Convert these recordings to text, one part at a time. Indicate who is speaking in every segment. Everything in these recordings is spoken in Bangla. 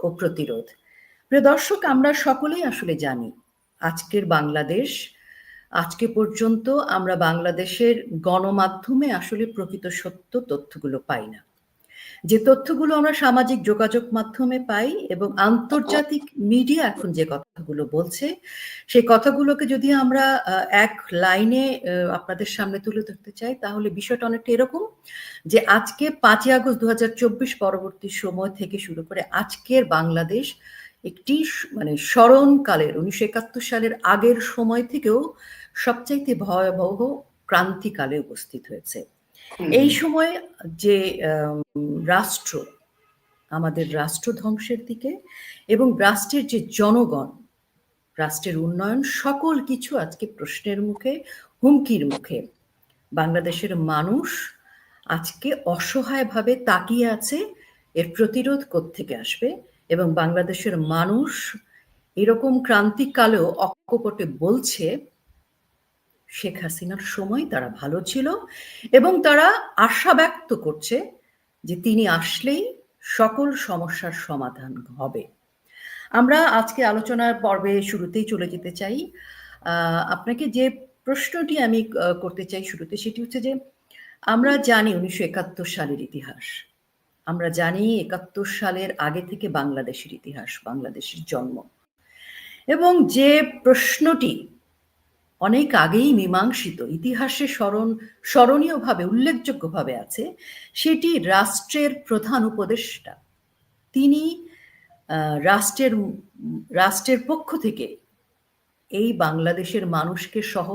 Speaker 1: ও প্রতিরোধ। প্রিয় দর্শক, আমরা সকলেই আসলে জানি আজকের বাংলাদেশ, আজকে পর্যন্ত আমরা বাংলাদেশের গণমাধ্যমে আসলে প্রকৃত সত্য তথ্যগুলো পাই না। যে তথ্যগুলো আমরা সামাজিক যোগাযোগ মাধ্যমে পাই এবং আন্তর্জাতিক মিডিয়া এখন যে কথাগুলো বলছে, সেই কথাগুলোকে যদি আমরা এক লাইনে আপনাদের সামনে তুলে ধরতে চাই, তাহলে বিষয়টা অনেকটা এরকম যে আজকে 5ই আগস্ট 2024 পরবর্তী সময় থেকে শুরু করে আজকের বাংলাদেশ একটি মানে স্মরণকালের 1971 সালের আগের সময় থেকেও সবচাইতে ভয়াবহ ক্রান্তিকালে উপস্থিত হয়েছে। এই সময় যে রাষ্ট্র, আমাদের রাষ্ট্র ধ্বংসের দিকে এবং রাষ্ট্রের যে জনগণ, রাষ্ট্রের উন্নয়ন, সকল কিছু আজকে প্রশ্নের মুখে, হুমকির মুখে। বাংলাদেশের মানুষ আজকে অসহায়ভাবে তাকিয়ে আছে এর প্রতিরোধ কোত্থেকে আসবে, এবং বাংলাদেশের মানুষ এরকম ক্রান্তিকালেও অকপটে বলছে শেখ হাসিনার সময় তারা ভালো ছিল এবং তারা আশা ব্যক্ত করছে যে তিনি আসলেই সকল সমস্যার সমাধান হবে। আমরা আজকে আলোচনার পর্বে শুরুতেই চলে যেতে চাই। আপনাকে যে প্রশ্নটি আমি করতে চাই শুরুতে, সেটি হচ্ছে যে আমরা জানি 1971 সালের ইতিহাস, আমরা জানি 71 সালের আগে থেকে বাংলাদেশের ইতিহাস, বাংলাদেশের জন্ম, এবং যে প্রশ্নটি অনেক আগেই মীমাংসিত, ইতিহাসে স্মরণীয়ভাবে উল্লেখযোগ্যভাবে আছে, সেটি রাষ্ট্রের প্রধান উপদেষ্টা তিনি রাষ্ট্রের পক্ষ থেকে এই বাংলাদেশের মানুষকে সহ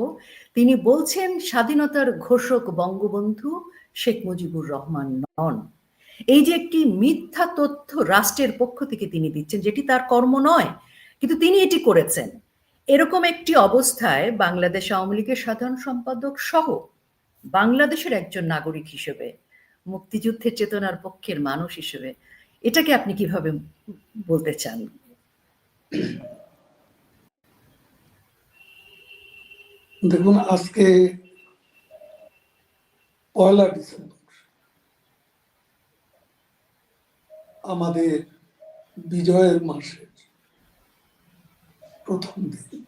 Speaker 1: তিনি বলছেন স্বাধীনতার ঘোষক বঙ্গবন্ধু শেখ মুজিবুর রহমান নন। এই যে একটি মিথ্যা তথ্য রাষ্ট্রের পক্ষ থেকে তিনি দিচ্ছেন, যেটি তার কর্ম নয়, কিন্তু তিনি এটি করেছেন। এরকম একটি অবস্থায় বাংলাদেশ আওয়ামী লীগের সাধারণ সম্পাদক সহ বাংলাদেশের একজন নাগরিক হিসেবে, মুক্তিযুদ্ধের চেতনার পক্ষের মানুষ হিসেবে, এটাকে আপনি কিভাবে বলতে চান?
Speaker 2: দেখুন, আজকে 1 ডিসেম্বর আমাদের বিজয়ের মাসের প্রথম দিন।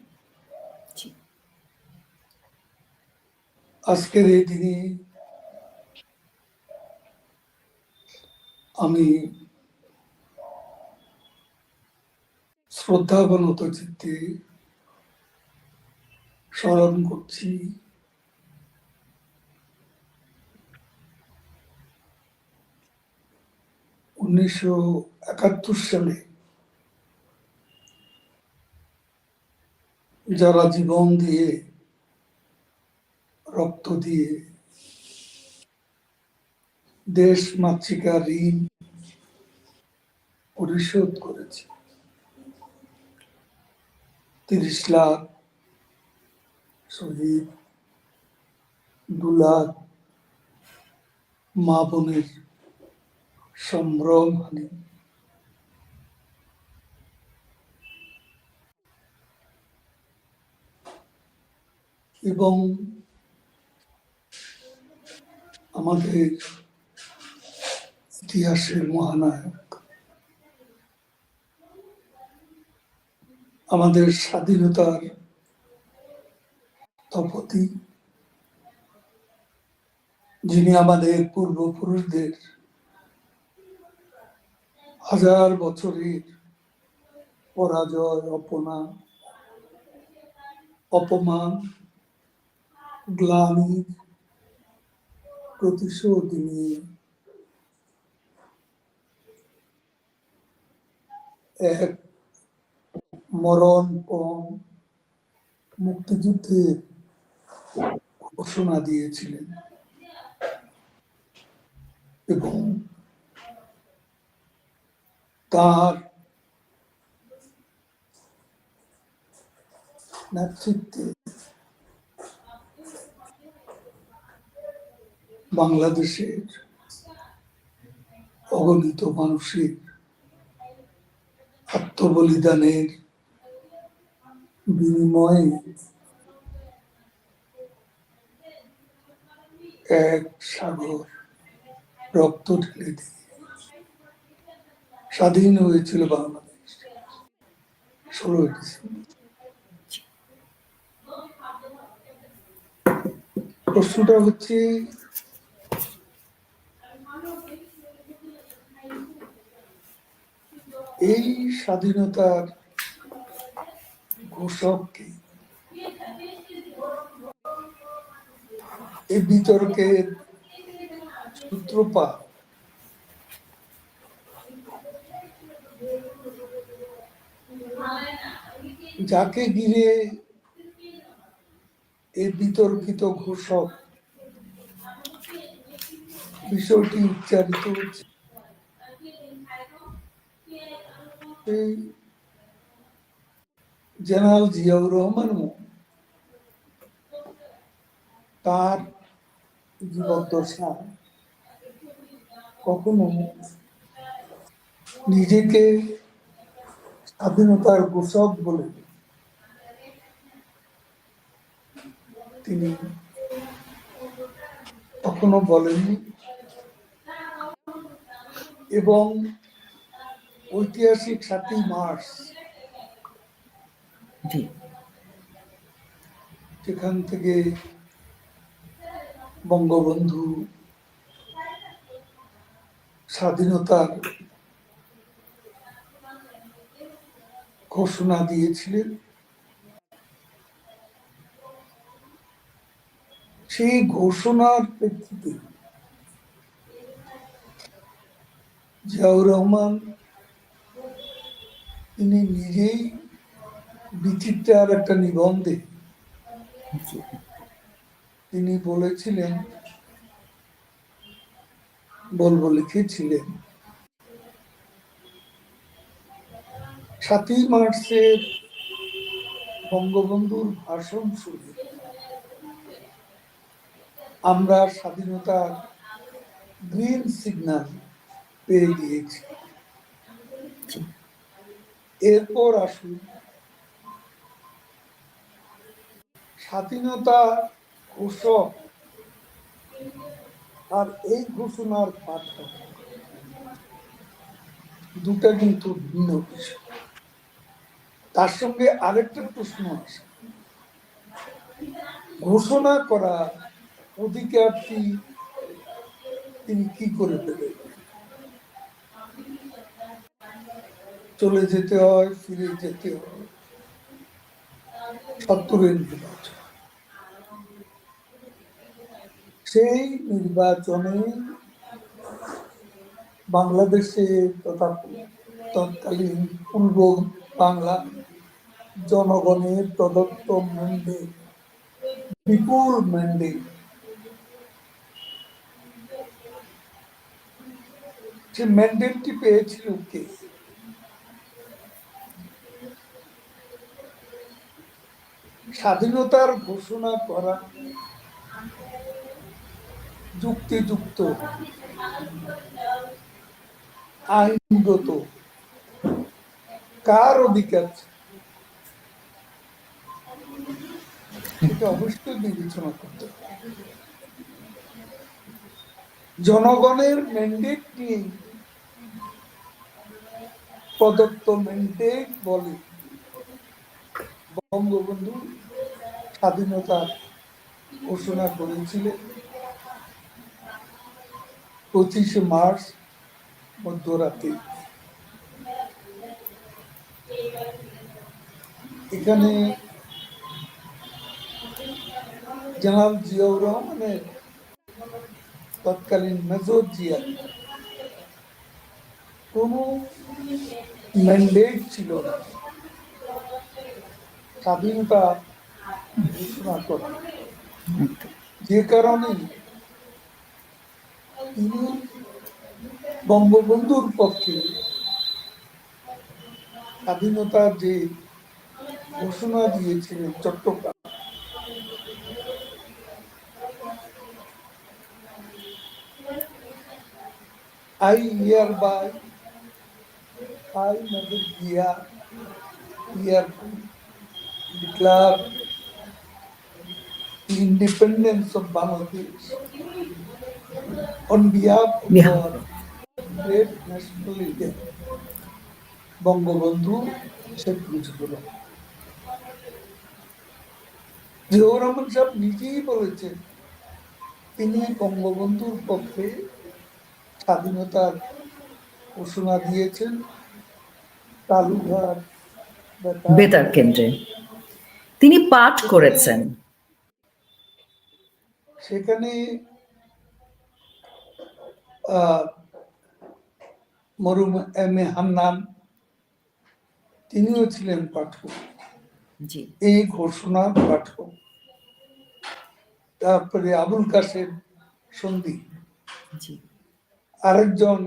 Speaker 2: আজকের এই দিনে আমি শ্রদ্ধাবনত চিত্তে স্মরণ করছি 1971 সালে যারা জীবন দিয়ে, রক্ত দিয়ে দেশ মাতৃকার ঋণ পরিশোধ করেছে, 30 লাখ শহীদ, 2 লাখ মা বোনের সম্ভ্রম হানি, এবং আমাদের ইতিহাসের মহানায়ক, আমাদের স্বাধীনতার স্থপতি, যিনি আমাদের পূর্বপুরুষদের হাজার বছরের পরাজয়, অপমান, গ্লানি প্রতিশোধ নিয়ে এক মরণপণ মুক্তিযুদ্ধের ঘোষণা দিয়েছিলেন, এবং তার নেতৃত্বে বাংলাদেশের অগণিত মানুষের আত্মবলিদানের বিনিময়ে এক সাগর রক্ত ঢেলে দিয়ে স্বাধীন হয়েছিল বাংলাদেশ 16ই ডিসেম্বর। প্রশ্নটা হচ্ছে এই স্বাধীনতার ঘোষক কে? এই বিতর্কের সূত্রপাত যাকে ঘিরে এই বিতর্কিত ঘোষক বিষয়টি উচ্চারিত হচ্ছে, জেনারেল জিয়াউর রহমান তার জীবদ্দশা কখনো নিজেকে স্বাধীনতার ঘোষক বলে তিনি কখনো বলেননি, এবং ঐতিহাসিক 7ই মার্চ সেখান থেকে বঙ্গবন্ধু স্বাধীনতার ঘোষণা দিয়েছিলেন। সেই ঘোষণার প্রেক্ষিতে জিয়াউর রহমান তিনি নিজেই বিচিত্রার একটা নিবন্ধে তিনি বলেছিলেন, লিখেছিলেন, 7ই মার্চের বঙ্গবন্ধুর ভাষণ শুনে আমরা স্বাধীনতার গ্রিন সিগন্যাল পেয়ে গিয়েছি। এরপর আসুন স্বাধীনতা ঘোষক আর এই ঘোষণার পার্থক্য দুটা কিন্তু ভিন্ন বিষয়। তার সঙ্গে আরেকটা প্রশ্ন আছে, ঘোষণা করা অধিকারটি তিনি কি করে পেলেন? চলে যেতে হয়, ফিরে যেতে হয়, 70-এর নির্বাচন। সেই নির্বাচনে বাংলাদেশে তথা তৎকালীন পূর্ব বাংলা জনগণের প্রদত্ত ম্যান্ডেট, বিপুল ম্যান্ডেট, সে ম্যান্ডেটটি পেয়েছিল কে? স্বাধীনতার ঘোষণা করা যুক্তিযুক্ত, আইনগত, কার অধিকার এটা অবশ্যই বিবেচনা করতে হবে। জনগণের ম্যান্ডেট নিয়ে প্রদত্ত ম্যান্ডেট বলে বঙ্গবন্ধু স্বাধীনতা ঘোষণা করেছিলেন 25শে মার্চ মধ্যরাতে। এখানে জেনারেল জিয়াউর রহমানের তৎকালীন মেজর জিয়া কোন ম্যান্ডেট ছিল না স্বাধীনতা ঘোষণা করা, যে কারণে তিনি বঙ্গবন্ধুর পক্ষে স্বাধীনতার যে ঘোষণা দিয়েছিলেন Chittagong, I hereby, I Major Jia, hereby declare the independence of Bangladesh on behalf of our great national leader Bangabandhu Sheikh Mujibur Rahman. Ziaur Rahman সাহেব নিজেই বলেছেন তিনি বঙ্গবন্ধুর পক্ষে স্বাধীনতার ঘোষণা দিয়েছেন কালুঘাট
Speaker 1: বেতার কেন্দ্রে তিনি পাঠ করেছেন।
Speaker 2: সেখানে মরুম এম এ হান্নান তিনিও ছিলেন পাঠক,
Speaker 1: জি,
Speaker 2: এই ঘোষণার পাঠক। তারপরে আবুল কাসেম সন্দীপ
Speaker 1: জি,
Speaker 2: আরেকজন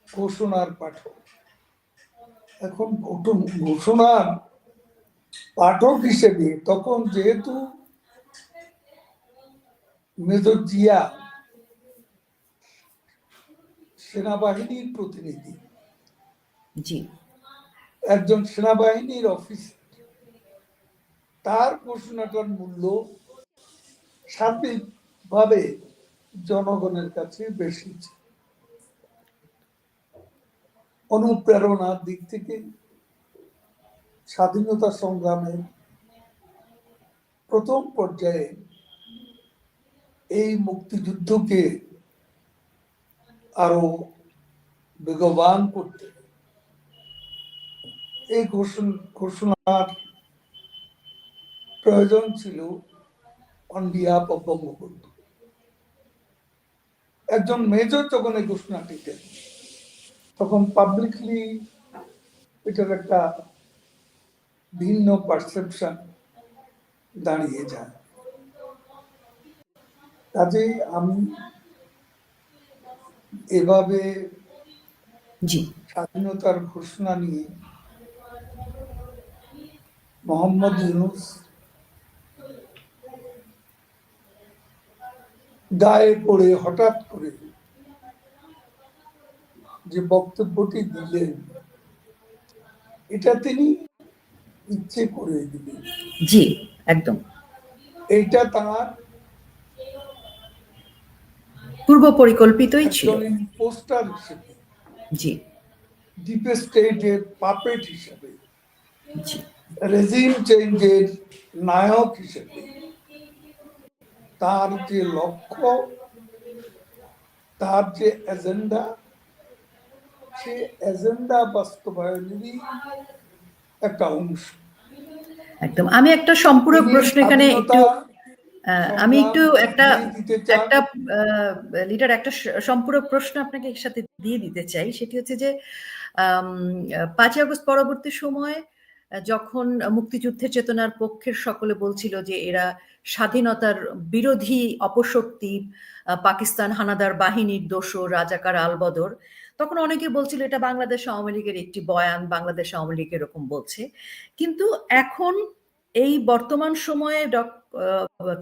Speaker 2: ঘোষণার পাঠক। এখন ঘোষণার পাঠক হিসেবে তখন যেহেতু মেজর জিয়া সেনাবাহিনীর প্রতিনিধি,
Speaker 1: জি,
Speaker 2: একজন সেনাবাহিনীর অফিসার, তার ঘোষণাটার মূল্য সার্বিকভাবে জনগণের কাছে বেশি। অনুপ্রেরণার দিক থেকে স্বাধীনতা সংগ্রামের প্রথম পর্যায়ে এই মুক্তিযুদ্ধকে আরো বেগবান করতে এই ঘোষণার প্রয়োজন ছিল অন বিহাফ অফ বঙ্গবন্ধু। একজন মেজর যখন এই ঘোষণাটি দেন তখন পাবলিকলি এটার একটা ভিন্ন পারসেপশন দাঁড়িয়ে যায়। কাজেই আমি এভাবে স্বাধীনতার ঘোষণা নিয়ে মোহাম্মদ ইউনূস গায়ে পড়ে হঠাৎ করে যে বক্তব্যটি দিলেন, এটা তিনি ইচ্ছে করে দিলেন।
Speaker 1: জি, একদম
Speaker 2: এইটা তার
Speaker 1: পূর্ব পরিকল্পিতই ছিল।
Speaker 2: পোস্টার হিসেবে,
Speaker 1: জি,
Speaker 2: ডিপ স্টেটের পাপেট হিসেবে,
Speaker 1: জি,
Speaker 2: রেজিম চেঞ্জের নায়ক হিসেবে তার যে লক্ষ্য, তার যে এজেন্ডা, সে এজেন্ডা বাস্তবায়নেরই একটা অংশ।
Speaker 1: একদম। আমি একটা সম্পূরক প্রশ্ন এখানে একটু একটা লিডার একটা সম্পূরক প্রশ্ন আপনাকে এর সাথে দিয়ে দিতে চাই। সেটি হচ্ছে যে ৫ই আগস্ট পরবর্তী সময়ে যখন মুক্তিযুদ্ধের চেতনার পক্ষের সকলে বলছিল যে এরা স্বাধীনতার বিরোধী অপশক্তি, পাকিস্তান হানাদার বাহিনীর দোসর, রাজাকার আলবদর, তখন অনেকে বলছিল এটা বাংলাদেশ আওয়ামী লীগের একটি বয়ান, বাংলাদেশ আওয়ামী লীগ এরকম বলছে। কিন্তু এখন এই বর্তমান সময়ে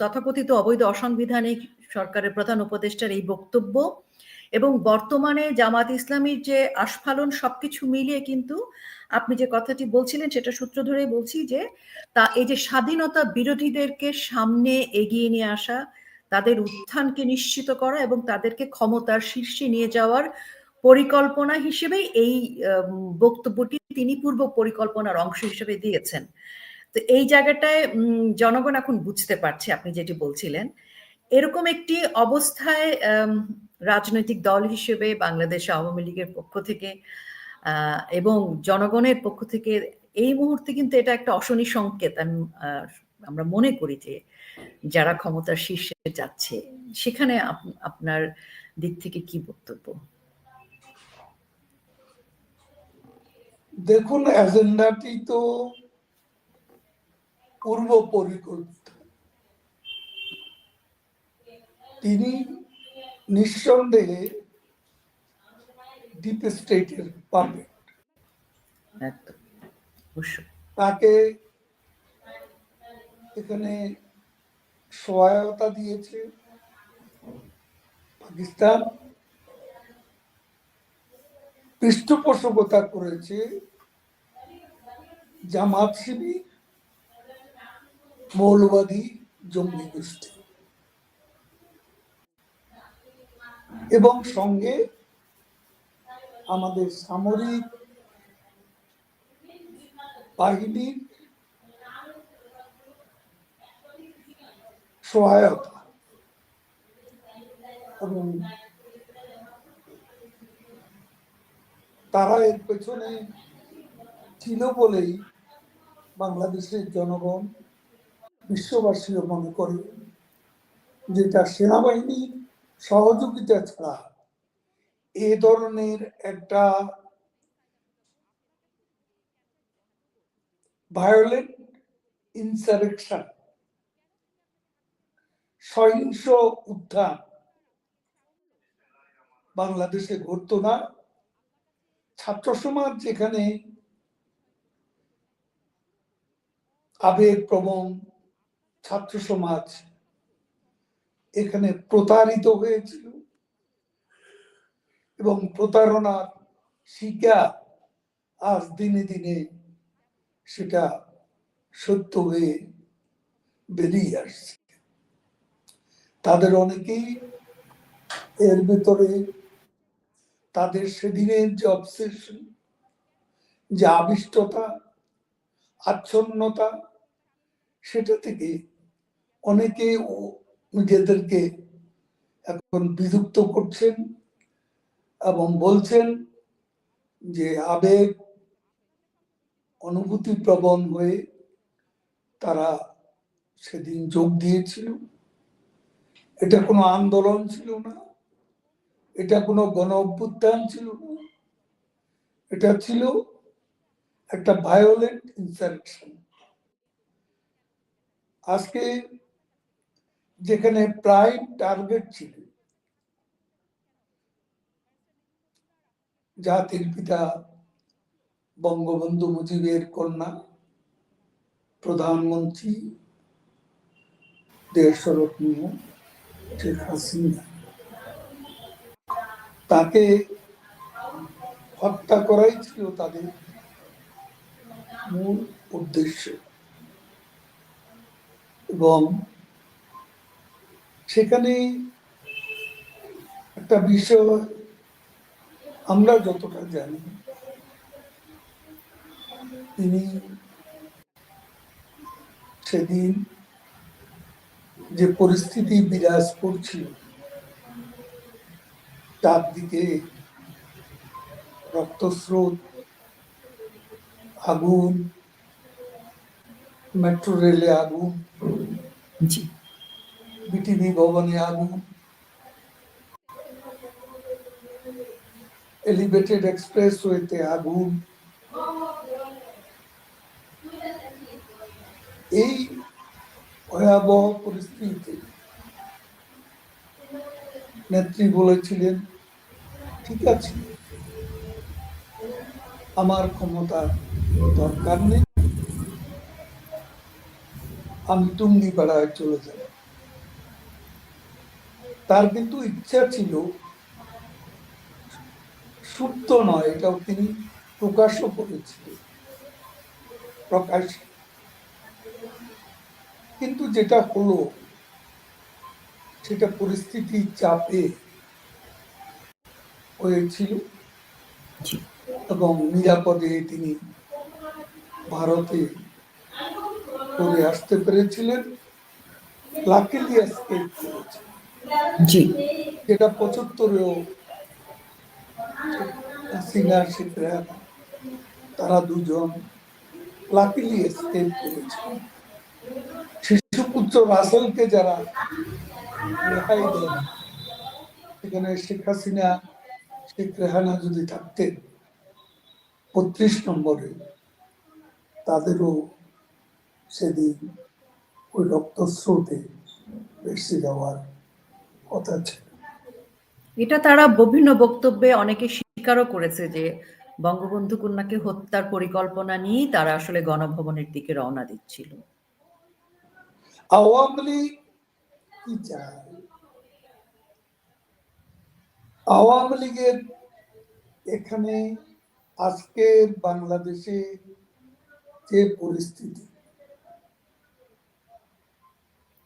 Speaker 1: তথাকথিত অবৈধ অসাংবিধানিক সরকারের প্রধান উপদেষ্টার এই বক্তব্য এবং বর্তমানে জামাত ইসলামীর যে আস্ফালন, সবকিছু মিলিয়ে কিন্তু আপনি যে কথাটি বলছিলেন সেটা সূত্র ধরেই বলছি যে এই যে স্বাধীনতা বিরোধীদেরকে সামনে এগিয়ে নিয়ে আসা, তাদের উত্থানকে নিশ্চিত করা এবং তাদেরকে ক্ষমতার শীর্ষে নিয়ে যাওয়ার পরিকল্পনা হিসেবেই এই বক্তব্যটি তিনি পূর্ব পরিকল্পনার অংশ হিসেবে দিয়েছেন। তো এই জায়গাটায় জনগণ এখন বুঝতে পারছে আপনি যেটি বলছিলেন। এরকম একটি অবস্থায় রাজনৈতিক দল হিসেবে বাংলাদেশ আওয়ামী লীগের পক্ষ থেকে এবং জনগণের পক্ষ থেকে এই মুহূর্তে কিন্তু এটা একটা অশনি সংকেত। আমরা মনে করি যে যারা ক্ষমতার শীর্ষে যাচ্ছে সেখানে আপনার দিক থেকে কি বক্তব্য?
Speaker 2: দেখুন, এজেন্ডাটি তো পূর্ব পরিকল্পিত। তিনি নিঃসন্দেহে ডিপ স্টেটের পাপেট। তাকে এখানে সহায়তা দিয়েছে পাকিস্তান, পৃষ্ঠপোষকতা করেছে জামাত শিবির, মৌলবাদী জঙ্গি গোষ্ঠী, এবং সঙ্গে আমাদের সামরিক বাহিনীর সহায়তা এবং তারা এর পেছনে ছিল বলেই বাংলাদেশের জনগণ, বিশ্ববাসীও মনে করে যেটা সেনাবাহিনীর সহযোগিতা ছাড়া এ ধরনের একটা ভায়োলেন্ট ইনসারেকশন, সহিংস উত্থান বাংলাদেশে ঘটতো না। ছাত্র সমাজ যেখানে আবেগপ্রবণ ছাত্র সমাজ এখানে প্রতারিত হয়েছিল এবং প্রতারণার শিকার আজ দিনে দিনে সেটা সত্য হয়ে বেরিয়ে আসছে। তাদের অনেকেই এর ভেতরে তাদের সেদিনের যে অবসেশন, যে আবিষ্টতা, আচ্ছন্নতা, সেটা থেকে অনেকে নিজেদেরকে এখন বিযুক্ত করছেন এবং বলছেন যে আবেগ অনুভূতি প্রবণ হয়ে তারা সেদিন যোগ দিয়েছিল। এটা কোনো আন্দোলন ছিল না, এটা কোনো গণ অভ্যুত্থান ছিল না, এটা ছিল একটা ভায়োলেন্ট ইনসারেকশন। আজকে যেখানে প্রাইম টার্গেট ছিল জাতির পিতা বঙ্গবন্ধু মুজিবের কন্যা, প্রধানমন্ত্রী দেশরত্ন শেখ হাসিনা, তাকে হত্যা করাই ছিল তাদের মূল উদ্দেশ্য। এবং সেখানে একটা বিষয় আমরা যতটা জানি, তিনি সেদিন যে পরিস্থিতি বিরাজ করছিল, চারদিকে রক্তস্রোত, আগুন, মেট্রো রেলে আগুন, বিটিভি ভবনে আগুন, এলিভেটেড এক্সপ্রেসওয়েতে আগুন, এই ভয়াবহ পরিস্থিতিতে নেত্রী বলেছিলেন, ঠিক আছে, আমার ক্ষমতার দরকার নেই, আমি টুঙ্গিপাড়ায় চলে যাব। তার কিন্তু ইচ্ছা ছিল, সুপ্ত নয়, এটাও তিনি প্রকাশও করেছিলেন, প্রকাশ। কিন্তু যেটা হলো সেটা পরিস্থিতির চাপে হয়েছিল এবং নিরাপদে তিনি ভারতে করে আসতে পেরেছিলেন, লাকিলি এসকেপ করেছেন। যেটা ৭৫-এও হাসিনা, শেখ রেহানা, তারা দুজন লাকিলি এসকেপ করেছেন। শিশুপুত্র রাসেলকে যারা রেহাই দেন, সেখানে শেখ হাসিনা, শেখ রেহানা যদি থাকতেন ৩৫ নম্বরে, তাদেরও সেদিন ওই রক্তস্রোতে ভেসে যাওয়ার কথা ছিল।
Speaker 1: এটা তারা বিভিন্ন বক্তব্যে অনেকে স্বীকারও করেছে যে বঙ্গবন্ধু কন্যাকে হত্যার পরিকল্পনা নিয়েই তারা আসলে গণভবনের দিকে রওনা দিচ্ছিল।
Speaker 2: আওয়ামী লীগ কি চায়? আওয়ামী লীগের এখানে আজকের বাংলাদেশে যে পরিস্থিতি,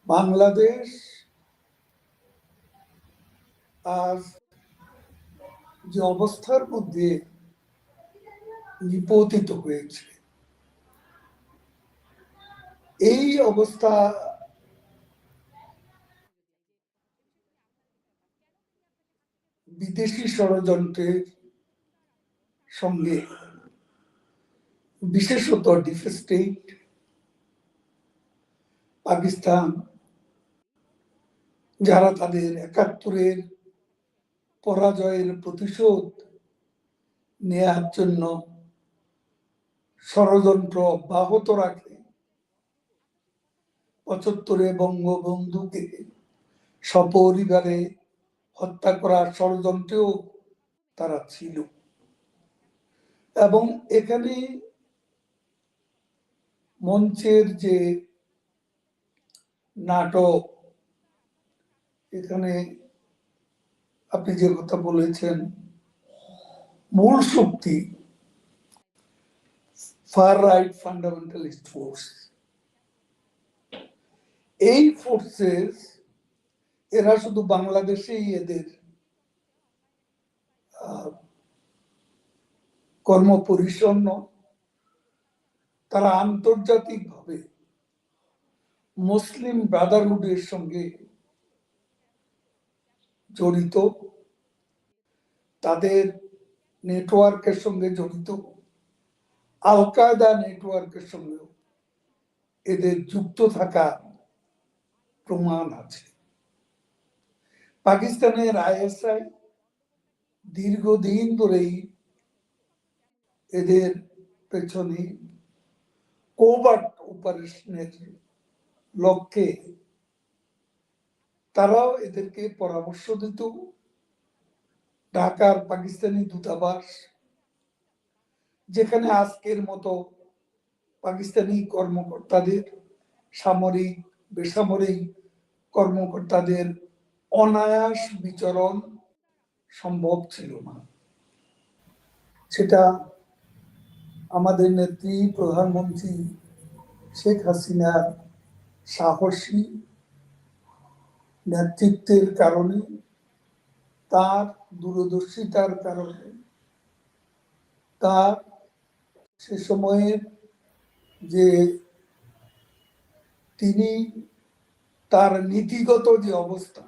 Speaker 2: বাংলাদেশ আজ যে অবস্থার মধ্যে নিপতিত হয়েছে, এই অবস্থা বিদেশি ষড়যন্ত্রের সঙ্গে, বিশেষত ডিপ স্টেট, পাকিস্তান, যারা তাদের ৭১-এর পরাজয়ের প্রতিশোধ নেয়ার জন্য ষড়যন্ত্র অব্যাহত রাখে, ৭৫-এ বঙ্গবন্ধুকে সপরিবারে হত্যা করার ষড়যন্ত্রেও তারা ছিল। এবং এখানে মঞ্চের যে নাটক, এখানে আপনি যে কথা বলেছেন, মূল শক্তি ফার রাইট ফান্ডামেন্টালিস্ট ফোর্স। এই ফোর্সেস এরা শুধু বাংলাদেশেই এদের কর্মপরিসর নয়, তারা আন্তর্জাতিকভাবে মুসলিম ব্রাদারহুডের সঙ্গে জড়িত, তাদের নেটওয়ার্কের সঙ্গে জড়িত, আল কায়দা নেটওয়ার্কের সঙ্গেও এদের যুক্ত থাকা প্রমাণ আছে। পাকিস্তানের আইএসআই দীর্ঘদিন ধরেই এদের পেছনে কোভার্ট অপারেশনের লক্ষ্যে তারাও এদেরকে পরামর্শ দিত। ঢাকার পাকিস্তানি দূতাবাস, যেখানে আজকের মতো পাকিস্তানি কর্মকর্তাদের, সামরিক বেসামরিক কর্মকর্তাদের অনায়াস বিচরণ সম্ভব ছিল না, সেটা আমাদের নেত্রী প্রধানমন্ত্রী শেখ হাসিনার সাহসী নেতৃত্বের কারণে, তার দূরদর্শিতার কারণে, তার সে সময়ের যে তিনি তার নীতিগত যে অবস্থা,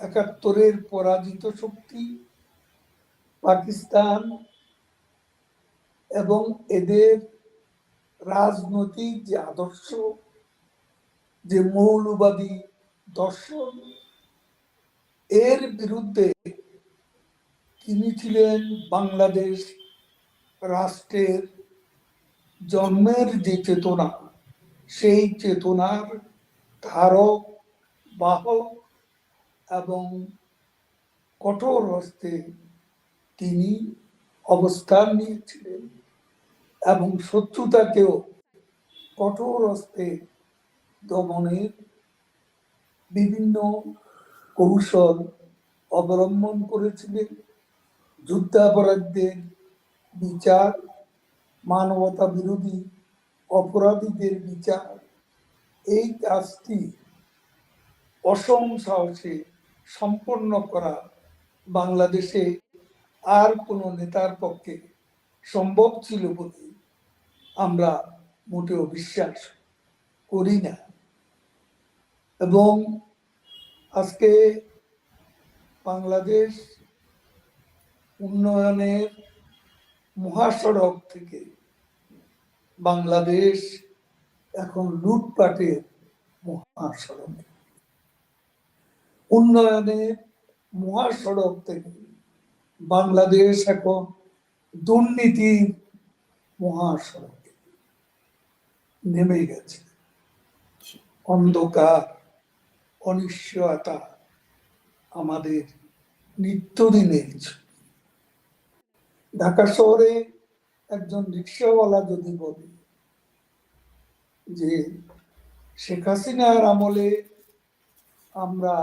Speaker 2: ৭১-এর পরাজিত শক্তি পাকিস্তান এবং এদের রাজনৈতিক যে আদর্শ, যে মৌলবাদী দর্শন, এর বিরুদ্ধে তিনি ছিলেন বাংলাদেশ রাষ্ট্রের জন্মের যে চেতনা, সেই চেতনার ধারক বাহক এবং কঠোর হস্তে তিনি অবস্থান নিয়েছিলেন এবং শত্রুতাকেও কঠোর হস্তে দমনের বিভিন্ন কৌশল অবলম্বন করেছিলেন। যুদ্ধাপরাধীদের বিচার, মানবতা বিরোধী অপরাধীদের বিচার, এই কাজটি অসম সাহসে সম্পন্ন করা বাংলাদেশে আর কোন নেতার পক্ষে সম্ভব ছিল বলে আমরা মোটেও বিশ্বাস করি না। এবং আজকে বাংলাদেশ উন্নয়নের মহাসড়ক থেকে বাংলাদেশ এখন লুটপাটের মহাসড়ক, উন্নয়নের মহাসড়ক থেকে বাংলাদেশ এখন দুর্নীতির মহাসড়কে নেমে গেছে। অন্ধকার, অনিশ্চয়তা আমাদের নিত্যদিনের। ঢাকা শহরে একজন রিক্সাওয়ালা যদি বলে যে শেখ হাসিনার আমলে আমরা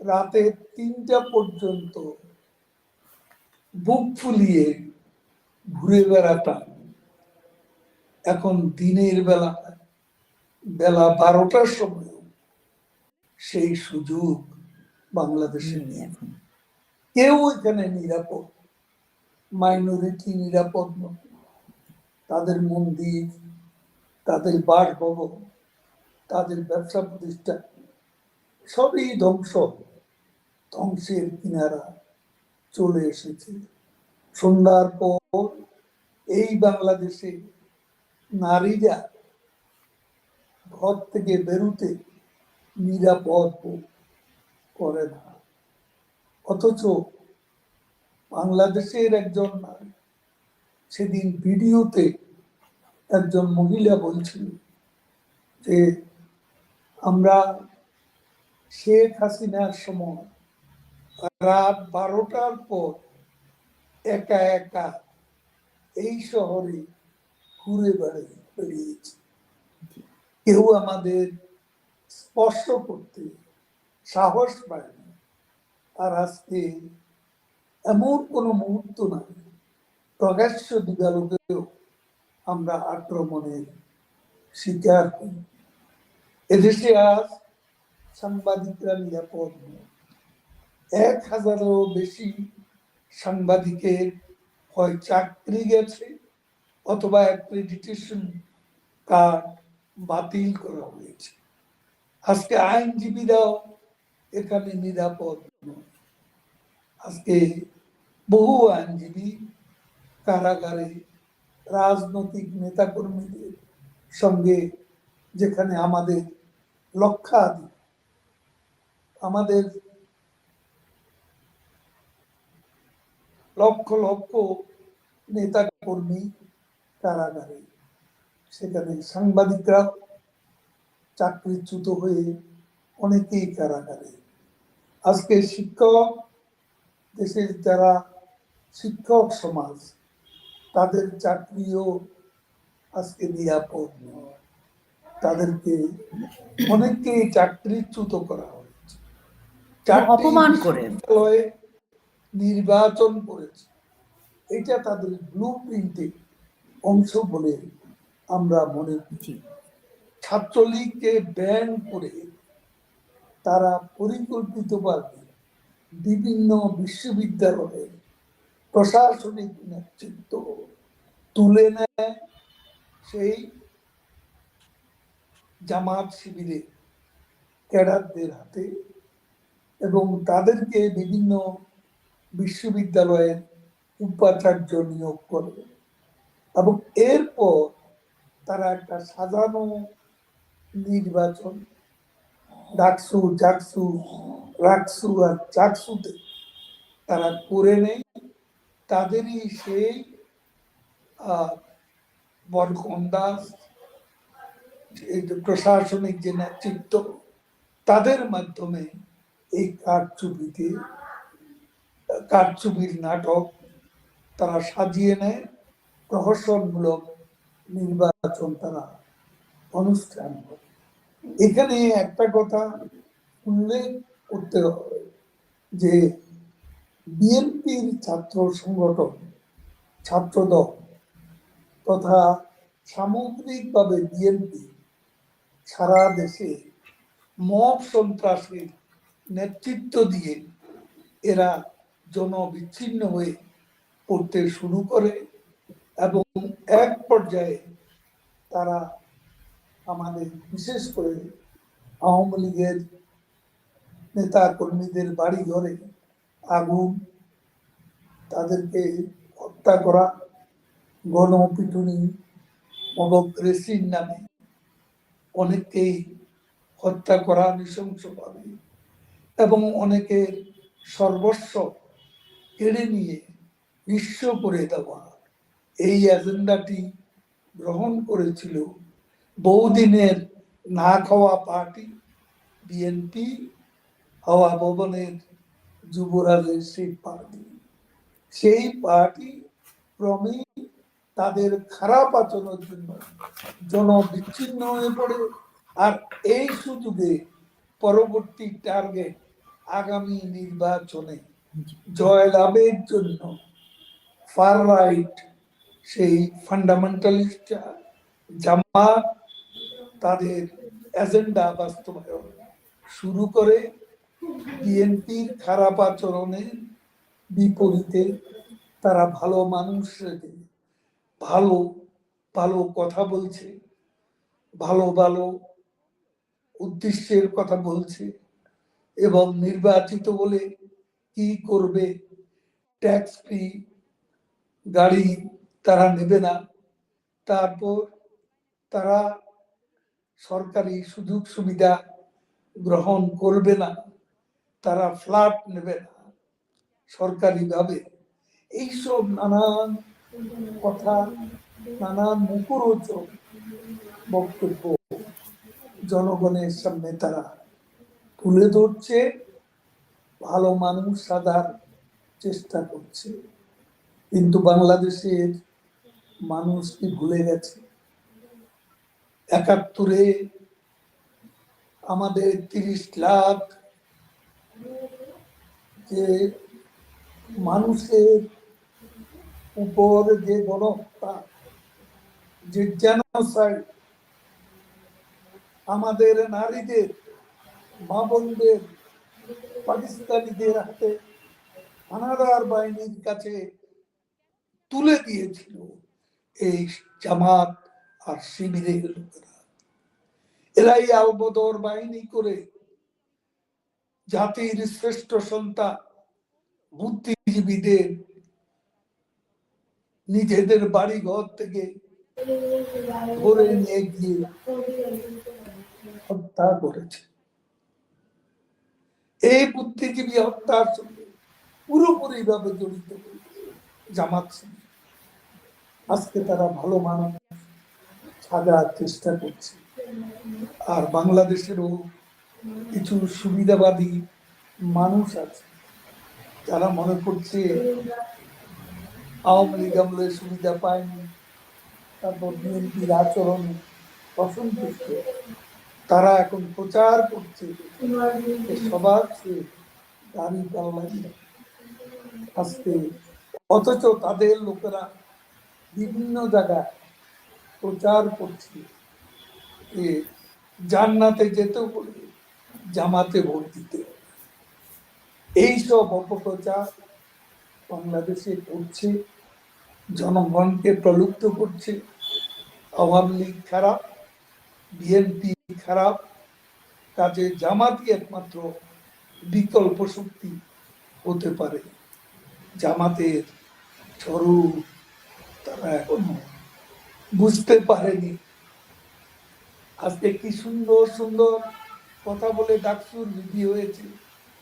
Speaker 2: রাতে ৩টা পর্যন্ত বুক ফুলিয়ে ঘুরে বেড়াতাম, এখন দিনের বেলা ১২টার সময় সেই সুযোগ বাংলাদেশে নেই। কেউ এখানে নিরাপদ, মাইনরিটি নিরাপদ নয়, তাদের মন্দির, তাদের বাসভবন, তাদের ব্যবসা প্রতিষ্ঠান সবই ধ্বংসের কিনারা চলে এসেছে। সন্ধ্যার পর এই বাংলাদেশে নারীরা ঘর থেকে বেরোতে নিরাপদ বোধ করে না। অথচ বাংলাদেশের একজন নারী সেদিন ভিডিওতে একজন মহিলা বলছিল যে আমরা শেখ হাসিনার সময় রাত 12টার পর একা একা এই শহরে ঘুরে বেড়িয়েছি, কেউ আমাদের স্পর্শ করতে সাহস পায়নি। আর আজকে এমন কোনো মুহূর্ত নাই প্রকাশ্য দিবালোকেও আমরা আক্রমণের শিকার হই। এদেশে আজ সাংবাদিকরা নিরাপদ নয়। 1000-এরও বেশি সাংবাদিকের হয় চাকরি গেছে অথবা অ্যাক্রেডিটেশন কার্ড বাতিল করা হয়েছে। আজকে আইনজীবীরাও এখানে নিরাপদ নয়। আজকে বহু আইনজীবী কারাগারে রাজনৈতিক নেতাকর্মীদের সঙ্গে, যেখানে আমাদের লক্ষাধিক আমাদের লক্ষ লক্ষ নেতা কর্মী কারাগারে, সেখানে সাংবাদিকরা চাকরিচ্যুত হয়ে অনেকেই কারাগারে। আজকে শিক্ষক, দেশের যারা শিক্ষক সমাজ, তাদের চাকরিও আজকে নিরাপদ নয়। তাদেরকে অনেককেই চাকরিচ্যুত করা হয়েছে,
Speaker 1: অপমান করে
Speaker 2: নির্বাচন করেছে। এটা তাদের ব্লু প্রিন্টে অংশ বলে আমরা মনে করি। ছাত্রলীগকে ব্যান করে তারা পরিকল্পিতভাবে বিভিন্ন বিশ্ববিদ্যালয়ে প্রশাসনিক নেতৃত্ব তুলে নেয় সেই জামাত শিবিরে ক্যাডারদের হাতে, এবং তাদেরকে বিভিন্ন বিশ্ববিদ্যালয়ের উপাচার্য নিয়োগ করে। এবং এরপর তারা একটা সাজানো নির্বাচন ডাকসু, জাকসু, রাকসু আর চাকসুতে তারা করে নেয়। তাদেরই সেই বরকন্দাজ, এই যে প্রশাসনিক যে নেতৃত্ব, তাদের মাধ্যমে এই কারচুপির নাটক তারা সাজিয়ে নেয়। প্রহসনমূলক নির্বাচন তারা অনুষ্ঠান করে। এখানে একটা কথা উল্লেখ করতে হবে যে বিএনপির ছাত্র সংগঠন, ছাত্রদল তথা সামগ্রিকভাবে বিএনপি সারা দেশে মব সন্ত্রাসের নেতৃত্ব দিয়ে এরা জনবিচ্ছিন্ন হয়ে পড়তে শুরু করে, এবং এক পর্যায়ে তারা আমাদের বিশেষ করে আওয়ামী লীগের নেতা কর্মীদের বাড়ি ঘরে আগুন, তাদেরকে হত্যা করা, গণপিটুনি, মব রেসির নামে অনেককেই হত্যা করা নৃশংসভাবে, এবং অনেকের সর্বস্ব কেড়ে নিয়ে নিঃস্ব করে দেওয়া, এই এজেন্ডাটি গ্রহণ করেছিল বহুদিনের না খাওয়া পার্টি বিএনপি, হাওয়া ভবনের যুবরাজের সেই পার্টি। সেই পার্টি ক্রমে তাদের খারাপ আচরণের জন্য জনবিচ্ছিন্ন হয়ে পড়ে। আর এই সুযোগে পরবর্তী টার্গেট আগামী নির্বাচনে জয়লাভের জন্য ফার রাইট সেই ফান্ডামেন্টালিস্ট জামাত তাদের এজেন্ডা বাস্তবায়ন শুরু করে। বিএনপির খারাপ আচরণের বিপরীতে তারা ভালো মানুষ রেখে ভালো ভালো কথা বলছে, ভালো ভালো উদ্দেশ্যের কথা বলছে এবং নির্বাচিত বলে কি করবে, ট্যাক্স ফ্রি গাড়ি তারা নেবে না, তারপর তারা সরকারি সুযোগ সুবিধা গ্রহণ করবে না, তারা ফ্ল্যাট নেবে না সরকারিভাবে। এইসব নানান কথা, নানান মুখরোচক বক্তব্য জনগণের সামনে তারা তুলে ধরছে, ভালো মানুষ সাজার চেষ্টা করছে। কিন্তু বাংলাদেশের মানুষ কি ভুলে গেছে ৭১-এ আমাদের ৩০ লাখ যে মানুষের উপর যে গণহত্যা, যে জেনোসাইড, আমাদের নারীদের, মা বোনদের পাকিস্তানিদের হাতে হানাদার বাহিনীর কাছে তুলে দিয়েছিল এই জামাত আর শিবিরের লোকেরা। এরাই আলবদর বাহিনী করে জাতির শ্রেষ্ঠ সন্তান বুদ্ধিজীবীদের নিজেদের বাড়ি ঘর থেকে ধরে নিয়ে গিয়ে হত্যা করেছে। এই বুদ্ধিজীবী হত্যার সঙ্গে পুরোপুরি ভাবে জড়িত জামাত। আজকে তারা ভালো মানুষ সাজার চেষ্টা করছে। আর বাংলাদেশেরও কিছু সুবিধাবাদী মানুষ আছে যারা মনে করছে আওয়ামী লীগ আমলে সুবিধা পায়নি, তারপর বিএনপির আচরণ অসন্তুষ্ট, তারা এখন প্রচার করছে সবার চেয়ে দাড়ি পাল্লাই আজকে, অথচ তাদের লোকেরা বিভিন্ন জায়গায় প্রচার করছে যে জান্নাতে যেতে বলে জামাতে ভোট দিতে। এইসব অপপ্রচার বাংলাদেশে করছে, জনগণকে প্রলুব্ধ করছে। আওয়ামী লীগ খারাপ, বিএনপি খারাপ, কাজে জামাতই একমাত্র বিকল্প শক্তি হতে পারে। জামাতের স্বরূপ তারা এখনো বুঝতে পারেনি। আজকে কি সুন্দর সুন্দর কথা বলে ডাকসুর বিধি হয়েছে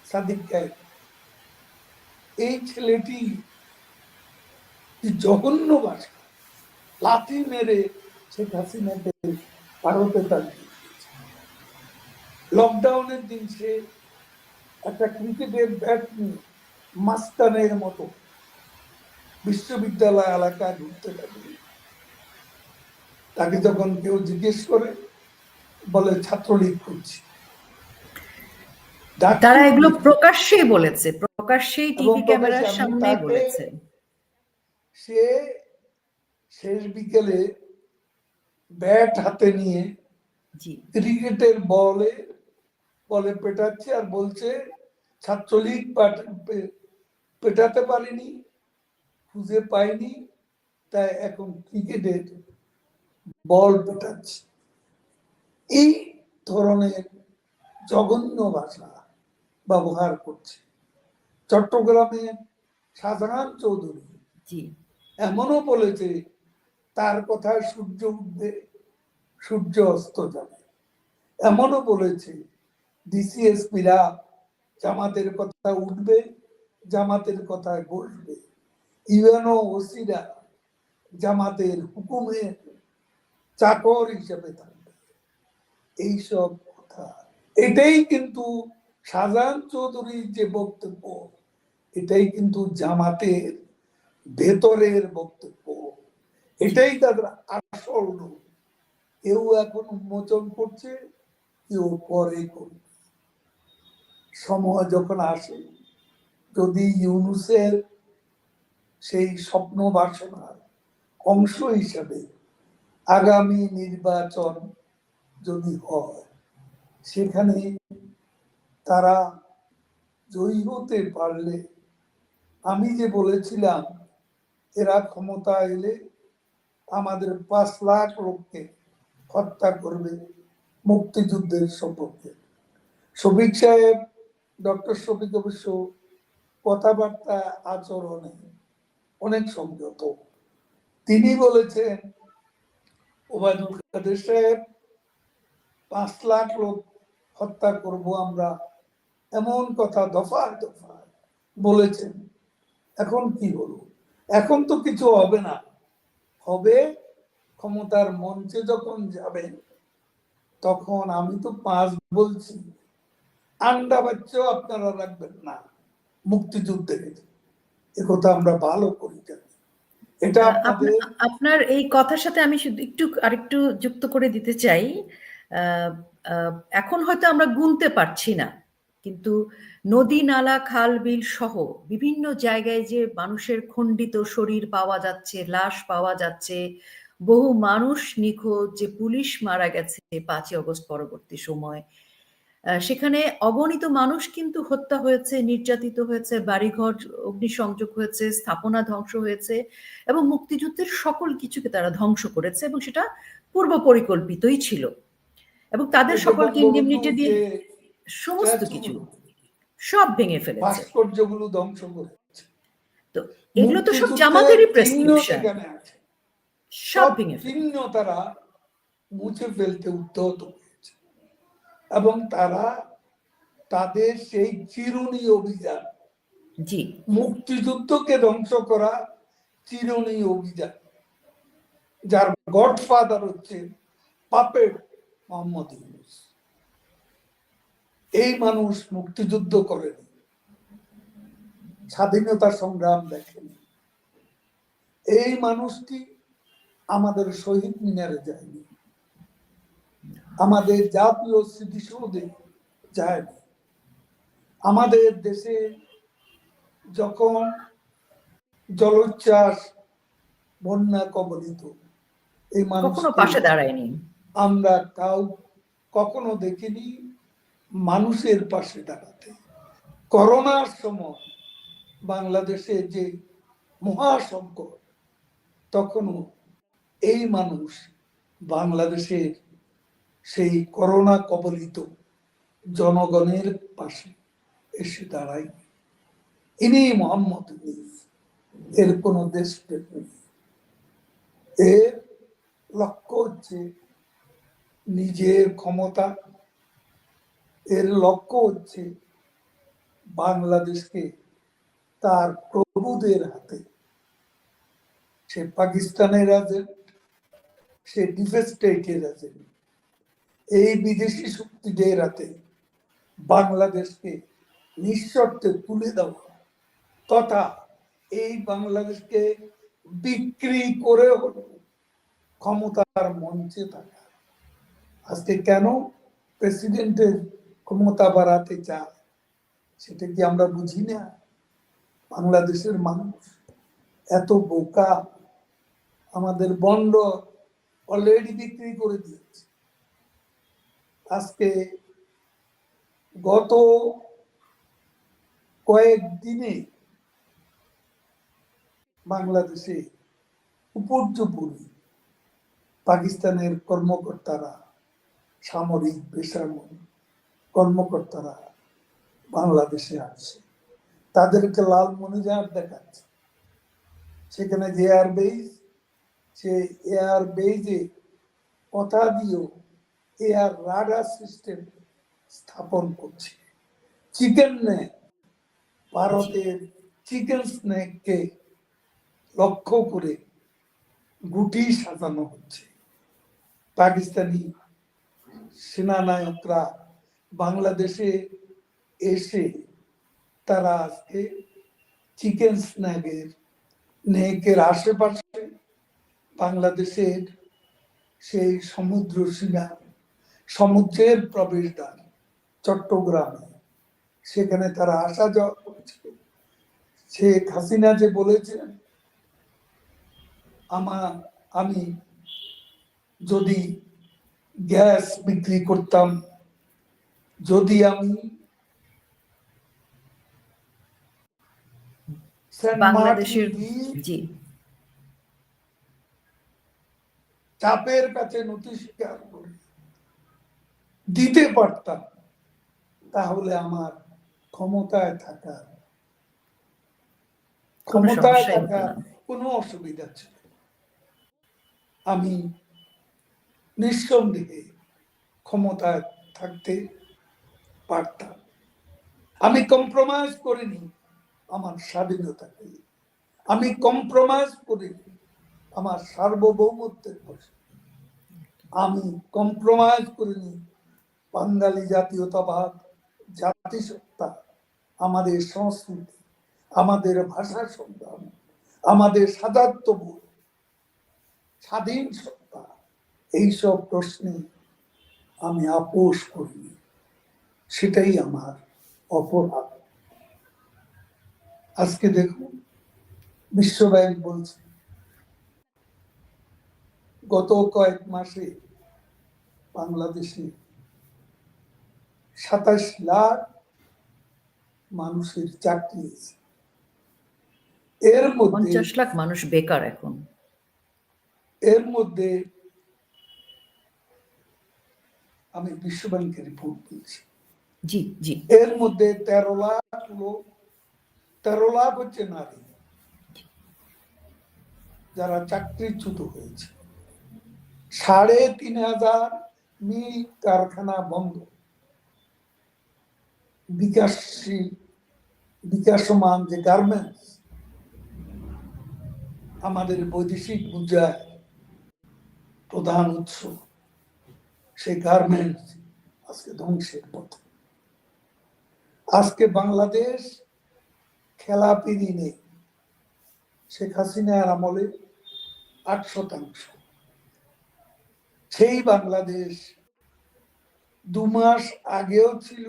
Speaker 2: সাদিক গায়েব। এই ছেলেটি জঘন্য ভাষা লাথি মেরে শেখ হাসিনাকে ভারতে তাড়িয়ে দিয়েছে। লকডাউনের দিন সে একটা ক্রিকেটের ব্যাট নিয়ে মাস্তানের মতো বিশ্ববিদ্যালয় এলাকায় ঘুরতে থাকে। তাকে যখন কেউ জিজ্ঞেস করে বলে ছাত্রলীগ করছি।
Speaker 1: তারা এগুলো প্রকাশ্যেই বলেছে, প্রকাশ্যেই টিভি ক্যামেরার সামনেই বলেছে।
Speaker 2: সে শেষ বিকেলে ব্যাট হাতে নিয়ে ক্রিকেটের বলে পেটাচ্ছে আর বলছে ছাত্রলীগ পেটাতে পারিনি, খুঁজে পাইনি, তাই এখন ক্রিকেটের বল পেটাচ্ছে। এই ধরনের জঘন্য ভাষা ব্যবহার করছে। চট্টগ্রামে শাহজাহান চৌধুরী এমনও বলেছে তার কথায় সূর্য উঠবে, সূর্য অস্ত যাবে। এমনও বলেছে ডিসিএসপিরা জামাতের কথা উঠবে, জামাতের কথায় বসবে, ইউএনও ওসিরা জামাতের হুকুমের চাকর হিসেবে থাকবে। এইসব কথা, এটাই কিন্তু শাহজাহান চৌধুরীর যে বক্তব্য, এটাই কিন্তু জামাতের ভেতরের বক্তব্য, এটাই তাদের আসল রূপ। কেউ এখন উন্মোচন করছে, কেউ পরে করবে। সময় যখন আসে, যদি ইউনূসের সেই স্বপ্ন বাসনার অংশ হিসাবে আগামী নির্বাচন যদি হয়, সেখানে তারা জয়ী হতে পারলে, আমি যে বলেছিলাম এরা ক্ষমতা এলে আমাদের ৫ লাখ লোককে হত্যা করবে মুক্তিযুদ্ধের সম্পর্কে। শফিক সাহেব, ডক্টর শফিক অবশ্য কথাবার্তা আচরণে অনেক সংযত। তিনি বলেছেন ওবায়দুল কাদের সাহেব 5 লাখ লোক হত্যা করব আমরা, এমন কথা দফায় দফায় বলেছেন। এখন কি হলো? এখন তো কিছু হবে না, হবে ক্ষমতার মঞ্চে যখন যাবেন তখন আমি তো 5 বলছি, আন্ডা বাচ্চাও আপনারা রাখবেন না মুক্তিযুদ্ধের। একথা আমরা ভালো করি জানি। এটা আপনাদের
Speaker 1: আপনার এই কথার সাথে আমি শুধু আরেকটু যুক্ত করে দিতে চাই। আহ, আহ, এখন হয়তো আমরা গুনতে পারছি না, কিন্তু নদী নালা খাল বিল সহ বিভিন্ন জায়গায় যে মানুষের খণ্ডিত শরীর পাওয়া যাচ্ছে, লাশ পাওয়া যাচ্ছে, বহু মানুষ নিখোঁজ, যে পুলিশ মারা গেছে 5ই অগস্ট পরবর্তী সময়, সেখানে অগণিত মানুষ কিন্তু হত্যা হয়েছে, নির্যাতিত হয়েছে, বাড়িঘর অগ্নিসংযোগ হয়েছে, স্থাপনা ধ্বংস হয়েছে, এবং মুক্তিযুদ্ধের সকল কিছুকে তারা ধ্বংস করেছে, এবং সেটা পূর্ব পরিকল্পিতই ছিল, এবং তাদের সকলকে ইন্ডেমনিটি দিয়ে সমস্ত কিছু সব ভেঙে ফেলেছে।
Speaker 2: ভাস্কর্যগুলো ধ্বংস করেছে।
Speaker 1: তো এগুলো তো সব
Speaker 2: মুক্তিযুদ্ধের
Speaker 1: জামাতেরই
Speaker 2: চিহ্ন
Speaker 1: প্রেসক্রিপশন,
Speaker 2: যেখানে আছে
Speaker 1: সব
Speaker 2: সব
Speaker 1: ভেঙে ফেলেছে।
Speaker 2: চিহ্ন তারা মুছে ফেলতে উদ্যত হয়েছে, এবং তারা তাদের সেই চিরুনি অভিযান,
Speaker 1: জি,
Speaker 2: মুক্তিযুদ্ধকে ধ্বংস করা চিরুনি অভিযান, যার গডফাদার হচ্ছে পাপেট মোহাম্মদ ইউনূস। এই মানুষ মুক্তিযুদ্ধ করেনি, স্বাধীনতা সংগ্রাম দেখেনি। এই মানুষটি আমাদের শহীদ মিনারে যায়নি, আমাদের জাতীয় স্মৃতিসৌধে যায়নি। আমাদের দেশে যখন জলোচ্ছ্বাস, বন্যা কবলিত, এই
Speaker 1: কখনো
Speaker 2: মানুষকে
Speaker 1: পাশে দাঁড়ায়নি।
Speaker 2: আমরা কখনো দেখিনি মানুষের পাশে দাঁড়াতে। করোনার সময় বাংলাদেশে যে মহাসংকট, তখনও এই মানুষ বাংলাদেশের সেই করোনা কবলিত জনগণের পাশে এসে দাঁড়ায়। ইনি মোহাম্মদ ইউনূস। এর কোন দেশপ্রেম নেই। এর লক্ষ্য হচ্ছে নিজের ক্ষমতা, এর লক্ষ্য হচ্ছে বাংলাদেশকে তার প্রভুদের হাতে, সে পাকিস্তানের এজেন্ট, সে ডিপ স্টেটের এজেন্ট, এই বিদেশি শক্তিদের হাতে বাংলাদেশকে নিঃশর্তে তুলে দেওয়া, তথা এই বাংলাদেশকে বিক্রি করে ক্ষমতার মঞ্চে থাকা। আজকে কেন প্রেসিডেন্টের ক্ষমতা বাড়াতে চায় সেটা কি আমরা বুঝি না? বাংলাদেশের মানুষ এত বোকা, আমাদের বন্ড অলরেডি বিক্রি করে দিয়েছে। আজকে গত কয়েকদিনে বাংলাদেশে উপর্যুপরি পাকিস্তানের কর্মকর্তারা, সামরিক বেসামরিক কর্মকর্তারা বাংলাদেশে আসছে, তাদেরকে লালমনিরহাট দেখাচ্ছে। সেখানে যে এয়ারবেজ, সে এয়ারবেজে কথা দিয়েও এয়ার রাডার সিস্টেম স্থাপন করছে। চিকেন নেক, ভারতের চিকেন স্নেককে লক্ষ্য করে গুটি সাজানো হচ্ছে। পাকিস্তানি সেনানায়করা বাংলাদেশে এসে তারা আজকে চিকেন নেকের আশেপাশে বাংলাদেশের সেই সমুদ্র সীমা, সমুদ্রের প্রবেশদ্বার চট্টগ্রামে, সেখানে তারা আসা যাওয়া করছে। শেখ হাসিনা যে বলেছেন, আমি যদি গ্যাস বিক্রি করতাম, যদি আমি
Speaker 1: বাংলাদেশের, জি,
Speaker 2: চাপের কাছে নতি স্বীকার করে দিতে পারতাম, তাহলে আমার ক্ষমতায় থাকার কোনো অসুবিধা ছিল না। আমি নিঃসন্দেহে ক্ষমতায় থাকতে পারতাম। আমি কম্প্রোমাইজ করিনি আমার স্বাধীনতাকে, আমি কম্প্রোমাইজ করিনি আমার সার্বভৌমত্বের প্রশ্নে, আমি কম্প্রোমাইজ করিনি বাঙালি জাতীয়তাবাদ, জাতিসত্তা, আমাদের সংস্কৃতি, আমাদের ভাষা সংগ্রাম, আমাদের সাদাত্ম্যবোধ, স্বাধীন সত্তা, এইসব প্রশ্নে আমি আপোষ করিনি। সেটাই আমার অপরাধ। আজকে দেখুন, বিশ্বব্যাংক বলছে গত কয়েক মাসে বাংলাদেশে ২৭ লাখ মানুষের চাকরি আছে। এর মধ্যে
Speaker 1: ৫০ লাখ মানুষ বেকার এখন।
Speaker 2: এর মধ্যে আমি বিশ্বব্যাংকের রিপোর্ট বলছি,
Speaker 1: জি জি,
Speaker 2: এর মধ্যে ১৩ লাখ হচ্ছে নারী যারা চাকরিচ্যুত হয়েছে। ৩৫০০ মিল কারখানা বন্ধ। বিকাশমান যে গার্মেন্টস, আমাদের বৈদেশিক মুদ্রার প্রধান উৎস, সেই গার্মেন্টস আজকে ধ্বংসের পথে। আজকে বাংলাদেশ খেলাপিরি নেই। শেখ হাসিনার আমলে ৮%। সেই বাংলাদেশ ২ মাস আগেও ছিল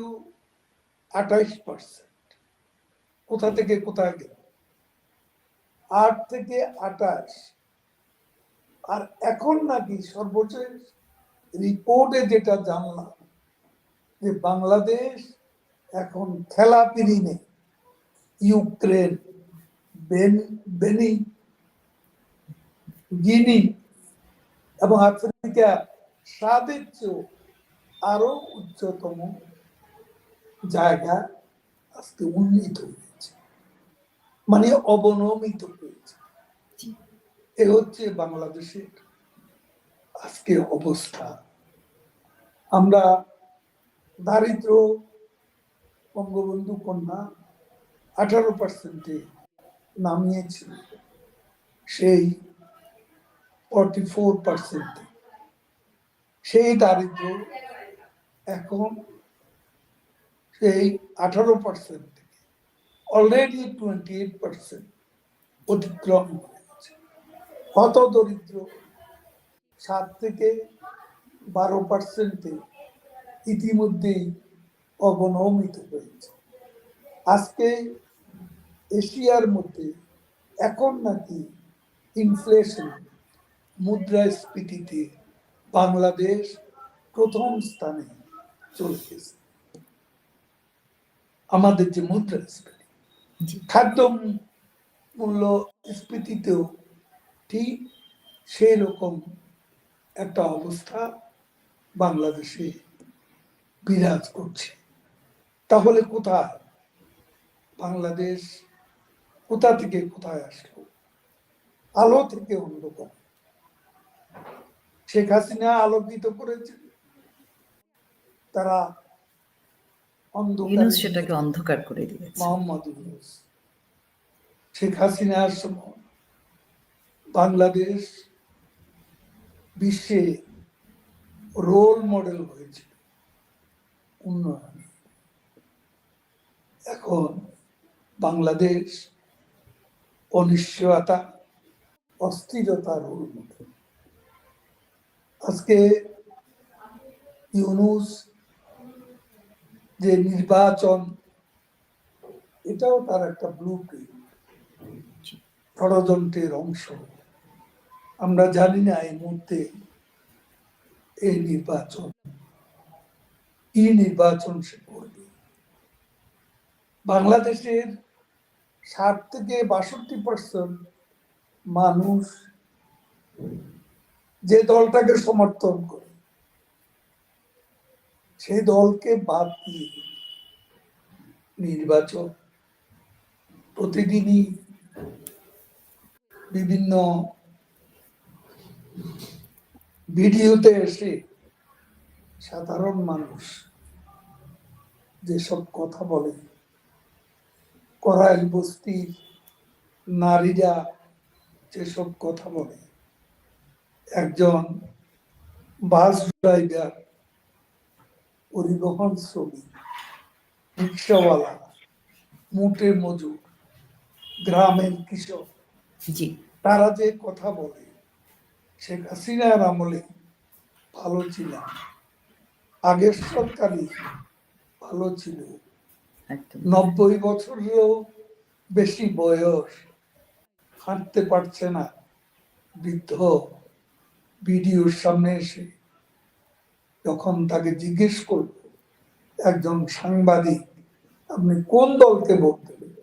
Speaker 2: ২৮%। কোথা থেকে কোথায় গেল? ৮ থেকে ২৮। আর এখন নাকি সর্বশেষ রিপোর্টে যেটা জানলাম, যে বাংলাদেশ এখন খেলাপিরি নেই। ইউক্রেন, বেনি, গিনি এবং আফ্রিকা সাদের চেয়েও আরো উচ্চতম জায়গা আজকে উন্নীত হয়েছে, মানে অবনমিত হয়েছে। এ হচ্ছে বাংলাদেশের আজকে অবস্থা। আমরা দারিদ্র বঙ্গবন্ধু কন্যা 18% নামিয়েছি, সেই 44%। সেই দারিদ্র এখন সেই 18% থেকে অলরেডি 28% অতিক্রম করেছে। হত দরিদ্র 7 থেকে 12% ইতিমধ্যেই অবনমিত হয়েছে। আজকে এশিয়ার মধ্যে এখন নাকি ইনফ্লেশন, মুদ্রাস্ফীতিতে বাংলাদেশ প্রথম স্থানে চলে গেছে। আমাদের যে মুদ্রাস্ফীতি, খাদ্য মূল্য স্ফীতিতেও ঠিক সেই রকম একটা অবস্থা বাংলাদেশে বিরাজ করছে। তাহলে কোথায় বাংলাদেশ, কোথা থেকে কোথায় আসলো? আলো থেকে অন্ধকার। শেখ হাসিনা আলোকিত করেছে, তারা অন্ধকার,
Speaker 1: সেটাকে অন্ধকার করে দিয়েছে।
Speaker 2: মোহাম্মদ ইউনূস। শেখ হাসিনার সময় বাংলাদেশ বিশ্বে রোল মডেল হয়েছে উন্নয়নে। এখন বাংলাদেশ অনিশ্চয়তা, অস্থিরতা রোল মডেল। আজকে ইউনূস যে নির্বাচন, এটাও তার একটা ব্লুপ্রিন্ট, ষড়যন্ত্রের অংশ। আমরা জানি না এই মুহূর্তে এই নির্বাচন কি নির্বাচন সে করবে। বাংলাদেশের ৬০ থেকে ৬২% মানুষ যে দলটাকে সমর্থন করে সেই দলকে বাদ দিয়ে নির্বাচন প্রতিদিনই বিভিন্ন ভিডিওতে এসে সাধারণ মানুষ যেসব কথা বলে, করাইল বস্তির নারীরা যেসব কথা বলে, একজন বাস ড্রাইভার, পরিবহন শ্রমিক, রিক্সাওয়ালা, মুটে মজুর, গ্রামের কৃষক,
Speaker 1: জি
Speaker 2: তারা যে কথা বলে, শেখ হাসিনার আমলে ভালো ছিল, আগের সরকারই ভালো ছিল,
Speaker 1: একদম
Speaker 2: 90 বছরেরও বেশি বয়স, হাঁটতে পারছে না বৃদ্ধ, ভিডিওর সামনে এসে যখন তাকে জিজ্ঞেস করল একজন সাংবাদিক, আপনি কোন দলকে ভোট দেবেন,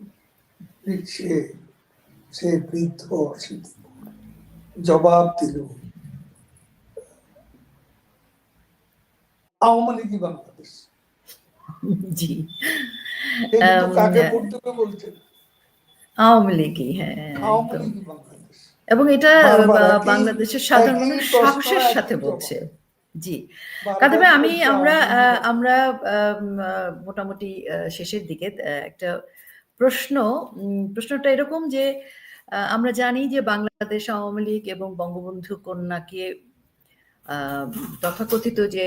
Speaker 2: সে বৃদ্ধ জবাব দিল, আওয়ামী লীগই বাংলাদেশ।
Speaker 1: জি
Speaker 2: কিন্তু কাকে ভোট দেবে বলছেন?
Speaker 1: আওয়ামী লীগই, হ্যাঁ
Speaker 2: আওয়ামী
Speaker 1: একদম।
Speaker 2: লীগই বাংলাদেশ।
Speaker 1: এবং এটা
Speaker 2: বারবার
Speaker 1: বাংলাদেশের সাধারণ
Speaker 2: একই
Speaker 1: মানুষ
Speaker 2: প্রশ্ন,
Speaker 1: সাহসের
Speaker 2: একই
Speaker 1: সাথে
Speaker 2: জবাব।
Speaker 1: বলছে। জি কাদের
Speaker 2: বারবার
Speaker 1: ভাই,
Speaker 2: বলছে
Speaker 1: আমরা
Speaker 2: আওয়ামী লীগই বাংলাদেশ।
Speaker 1: আমরা মোটামুটি শেষের দিকে একটা প্রশ্ন, প্রশ্নটা এরকম যে আমরা জানি যে বাংলাদেশ আওয়ামী লীগ এবং বঙ্গবন্ধু কন্যাকে তথাকথিত যে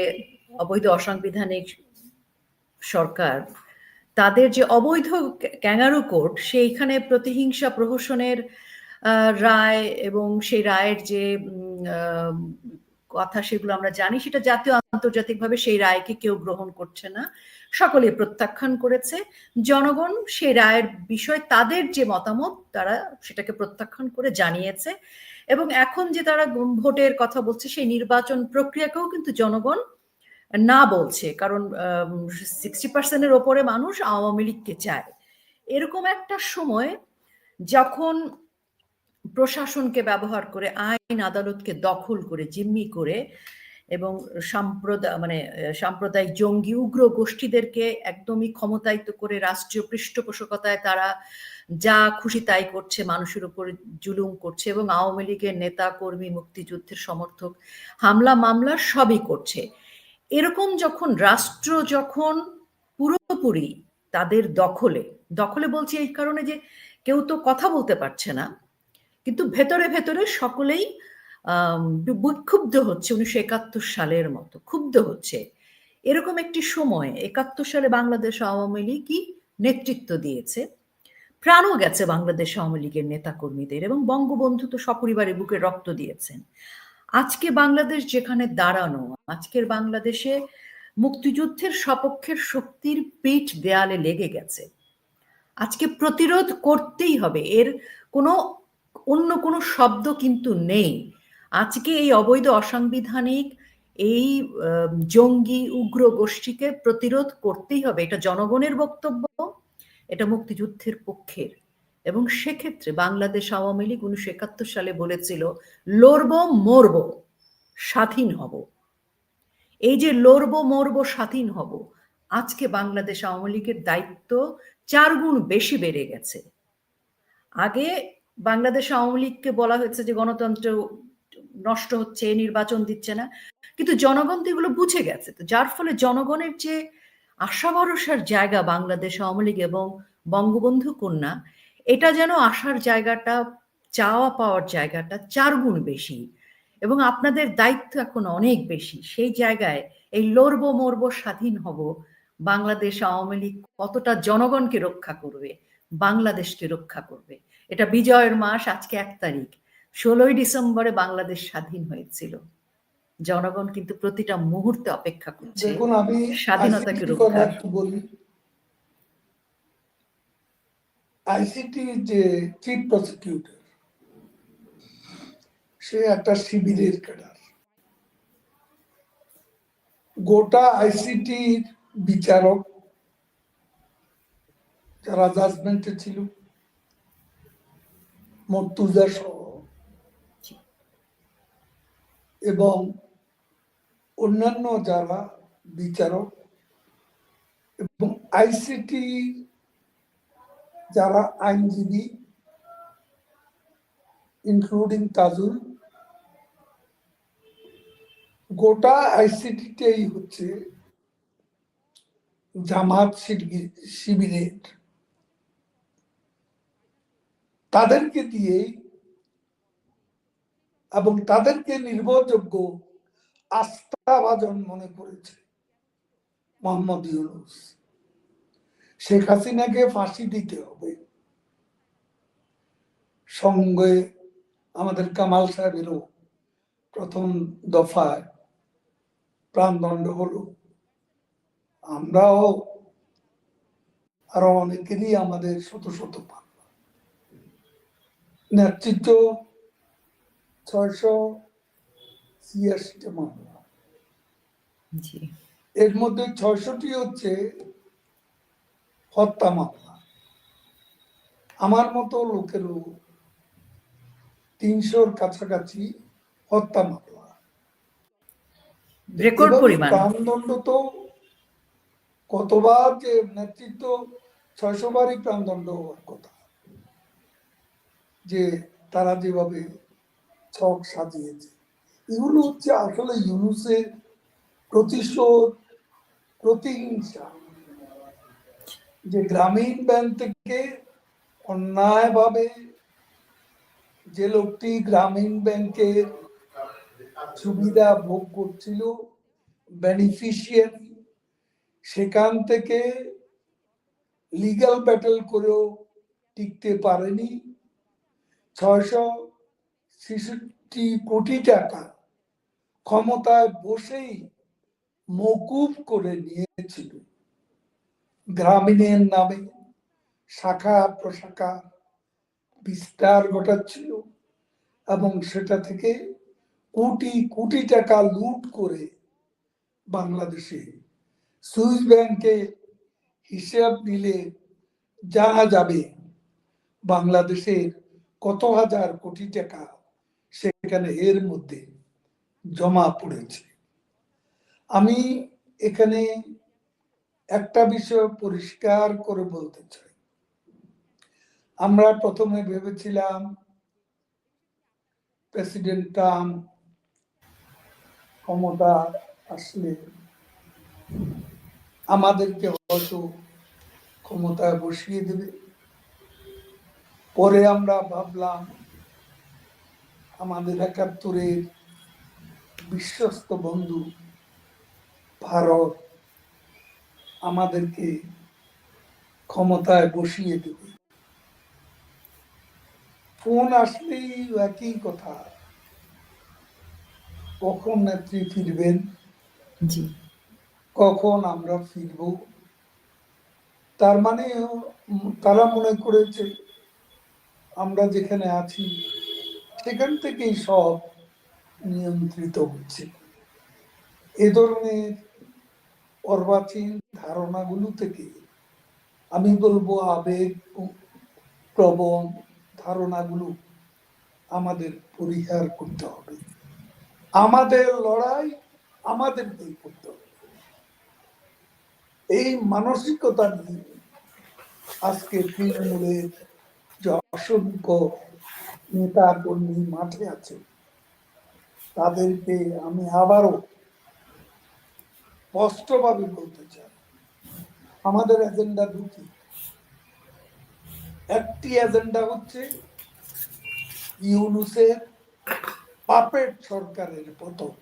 Speaker 1: অবৈধ অসাংবিধানিক সরকার, তাদের যে অবৈধ ক্যাঙ্গারু কোর্ট, সেইখানে প্রতিহিংসা প্রহসনের রায় এবং সেই রায়ের যে কথা, সেগুলো আমরা জানি, সেটা জাতীয় আন্তর্জাতিকভাবে সেই রায়কে কেউ গ্রহণ করছে না, সকলে প্রত্যাখ্যান করেছে। জনগণ সেই রায়ের বিষয়ে তাদের যে মতামত, তারা সেটাকে প্রত্যাখ্যান করে জানিয়েছে। এবং এখন যে তারা ভোটের কথা বলছে, সেই নির্বাচন প্রক্রিয়াকেও কিন্তু জনগণ না বলছে, কারণ 60% ওপরে মানুষ আওয়ামী লীগকে চায়। এরকম একটা সময় যখন প্রশাসনকে ব্যবহার করে, আইন আদালতকে দখল করে, জিম্মি করে, এবং সাম্প্রদায়িক জঙ্গি উগ্র গোষ্ঠীদেরকে একদমই ক্ষমতায়িত করে রাষ্ট্রীয় পৃষ্ঠপোষকতায় তারা যা খুশি তাই করছে, মানুষের উপর জুলুম করছে, এবং আওয়ামী লীগের নেতা কর্মী, মুক্তিযুদ্ধের সমর্থক হামলা মামলা সবই করছে। এরকম যখন রাষ্ট্র যখন পুরোপুরি তাদের দখলে, দখলে বলছি এই কারণে যে কেউ তো কথা বলতে পারছে না, কিন্তু ভেতরে ভেতরে সকলেই বিক্ষুব্ধ হচ্ছে, 1971 সালের মতো ক্ষুব্ধ হচ্ছে। এরকম একটি সময় 71 সালে বাংলাদেশ আওয়ামী লীগই নেতৃত্ব দিয়েছে, প্রাণও গেছে বাংলাদেশ আওয়ামী লীগের নেতাকর্মীদের, এবং বঙ্গবন্ধু তো সপরিবারে বুকে রক্ত দিয়েছেন। আজকে বাংলাদেশ যেখানে দাঁড়ানো, আজকের বাংলাদেশে মুক্তিযুদ্ধের সপক্ষের শক্তির পিঠ দেয়ালে লেগে গেছে। আজকে প্রতিরোধ করতেই হবে, এর কোনো অন্য কোনো শব্দ কিন্তু নেই। আজকে এই অবৈধ অসাংবিধানিক এই জঙ্গি উগ্র গোষ্ঠীকে প্রতিরোধ করতেই হবে, এটা জনগণের বক্তব্য, এটা মুক্তিযুদ্ধের পক্ষের। এবং সেক্ষেত্রে বাংলাদেশ আওয়ামী লীগ 1971 সালে বলেছিল, লড়বো মরবো স্বাধীন হব। এই যে লড়বো মরবো স্বাধীন হব, আজকে বাংলাদেশ আওয়ামী লীগের দায়িত্ব 4 গুণ বেশি বেড়ে গেছে। আগে বাংলাদেশ আওয়ামী লীগকে বলা হয়েছে যে গণতন্ত্র নষ্ট হচ্ছে, নির্বাচন দিচ্ছে না, কিন্তু জনগণ তো এগুলো বুঝে গেছে। তো যার ফলে জনগণের যে আশা ভরসার জায়গা বাংলাদেশ আওয়ামী লীগ এবং বঙ্গবন্ধু কন্যা, এটা যেন আশার জায়গাটা, চাওয়া পাওয়ার জায়গাটা 4 গুণ বেশি, এবং আপনাদের দায়িত্ব এখন অনেক বেশি। সেই জায়গায় এই লড়বো মরবো স্বাধীন হব, বাংলাদেশ আওয়ামী লীগ কতটা জনগণকে রক্ষা করবে, বাংলাদেশকে রক্ষা করবে। এটা বিজয়ের মাস, আজকে 1 তারিখ, 16ই ডিসেম্বরে বাংলাদেশ স্বাধীন হয়েছিল। জনগণ কিন্তু প্রতিটা মুহূর্তে অপেক্ষা করছে
Speaker 2: দেখুন, আমি
Speaker 1: স্বাধীনতাকে
Speaker 2: আইসিটি কথা
Speaker 1: রক্ষার।
Speaker 2: একটু বলি। আইসিটি যে চিফ প্রসিকিউটর, সে একটা শিবিরের ক্যাডার। গোটা আইসিটির বিচারক যারা জাজমেন্টে ছিল, মর্তুজা সহ এবং অন্যান্য যারা বিচারক এবং আইসিটি যারা আইনজীবী ইনক্লুডিং তাজুল, গোটা আইসিটিটাই হচ্ছে জামাত শিবিরের। তাদেরকে দিয়ে এবং তাদেরকে নির্ভরযোগ্য আস্থাভাজন মনে করেছে মোহাম্মদ ইউনূস। শেখ হাসিনাকে ফাঁসি দিতে হবে, সঙ্গে আমাদের কামাল সাহেবেরও প্রথম দফায় প্রাণদণ্ড হলো। আমরাও আরো অনেকেরই আমাদের শত শত মামলা, নেতৃত্ব 686টা মামলা, এর মধ্যে 600টি হচ্ছে হত্যা মামলা। আমার মতো লোকেরও 300-র কাছাকাছি হত্যা মামলা।
Speaker 1: রেকর্ড পরিমাণ।
Speaker 2: প্রাণদণ্ড তো কতবার যে নেতৃত্ব 600 বারই প্রাণদণ্ড হওয়ার কথা, যে তারা যেভাবে ছক সাজিয়েছে। এগুলো হচ্ছে আসলে ইউনূসের প্রতিশোধ, প্রতিহিংসা, যে গ্রামীণ ব্যাংক থেকে অন্যায়ভাবে যে লোকটি গ্রামীণ ব্যাংকের সুবিধা ভোগ করছিল, বেনিফিশিয়ারি, সেখান থেকে লিগ্যাল ব্যাটেল করেও টিকতে পারেনি। 666 কোটি টাকা ক্ষমতায় বসেই মওকুফ করে নিয়েছিল। গ্রামীণের নামে শাখা প্রশাখা বিস্তার ঘটাচ্ছিল এবং সেটা থেকে কোটি কোটি টাকা লুট করে বাংলাদেশে সুইস ব্যাংকে হিসাব নিলে জানা যাবে বাংলাদেশের কত হাজার কোটি টাকা সেখানে এর মধ্যে জমা পড়েছে। আমি এখানে একটা বিষয় পরিষ্কার করে বলতে চাই। আমরা প্রথমে ভেবেছিলাম প্রেসিডেন্ট ট্রাম্প ক্ষমতা আসলে আমাদেরকে হয়তো ক্ষমতায় বসিয়ে দেবে। পরে আমরা ভাবলাম আমাদের ৭১-এর বিশ্বস্ত বন্ধু ভারত আমাদেরকে ক্ষমতায় বসিয়ে দেবে। ফোন আসলেই একই কথা, কখন নেত্রী ফিরবেন, কখন আমরা ফিরব। তার মানে তারা মনে করেছে আমরা যেখানে আছি সেখান থেকেই সব নিয়ন্ত্রিত হচ্ছে। এ ধরনের অর্বাচীন ধারণাগুলো থেকে আমি বলবো আবেগ প্রবণ ধারণাগুলো আমাদের পরিহার করতে হবে। আমাদের লড়াই আমাদেরকেই করতে হবে। এই মানসিকতা নিয়ে আজকে তৃণমূলের যে অসংখ্য নেতা কর্মী মাঠে আছে, তাদেরকে আমি আবারও স্পষ্টভাবে বলতে চাই, আমাদের এজেন্ডা দুটি। একটি এজেন্ডা হচ্ছে ইউনূসের পাপেট সরকারের পতন,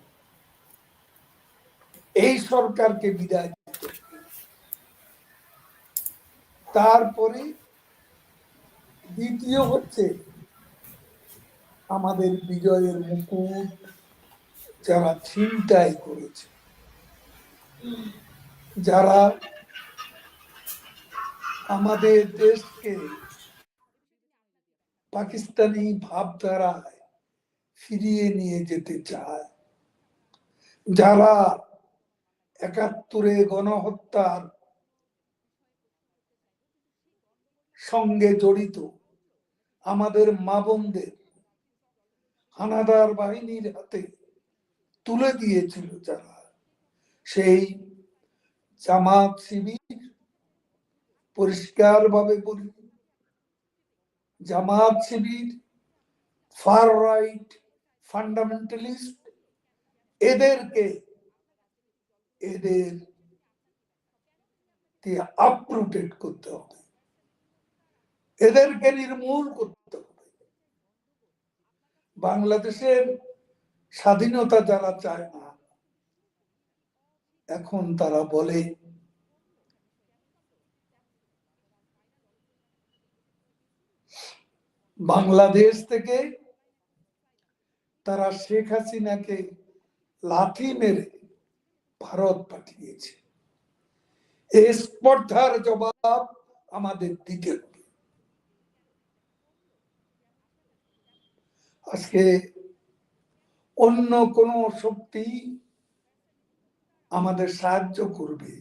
Speaker 2: এই সরকারকে বিদায় দিতে। তারপরে দ্বিতীয় হচ্ছে আমাদের বিজয়ের মুকুট যারা ছিনতাই করেছে, যারা আমাদের দেশকে পাকিস্তানি ভাবধারায় ফিরিয়ে নিয়ে যেতে চায়, যারা ৭১-এ গণহত্যার সঙ্গে জড়িত, আমাদের মা বোনদের হানাদার বাহিনীর হাতে তুলে দিয়েছিল যারা, সেই জামাত শিবির, পরিষ্কারভাবে বলি, Jamaat Shibir, fur right fundamentalist, এদেরকে আপরুটেড করতে হবে, এদেরকে নির্মূল করতে হবে। বাংলাদেশের স্বাধীনতা যারা চায় না, এখন তারা বলে বাংলাদেশ থেকে তারা শেখ হাসিনাকে লাথি মেরে ভারত পাঠিয়েছে, এই স্পর্ধার জবাব আমাদের দিতে হবে। আজকে অন্য কোন শক্তি আমাদের সাহায্য করবে,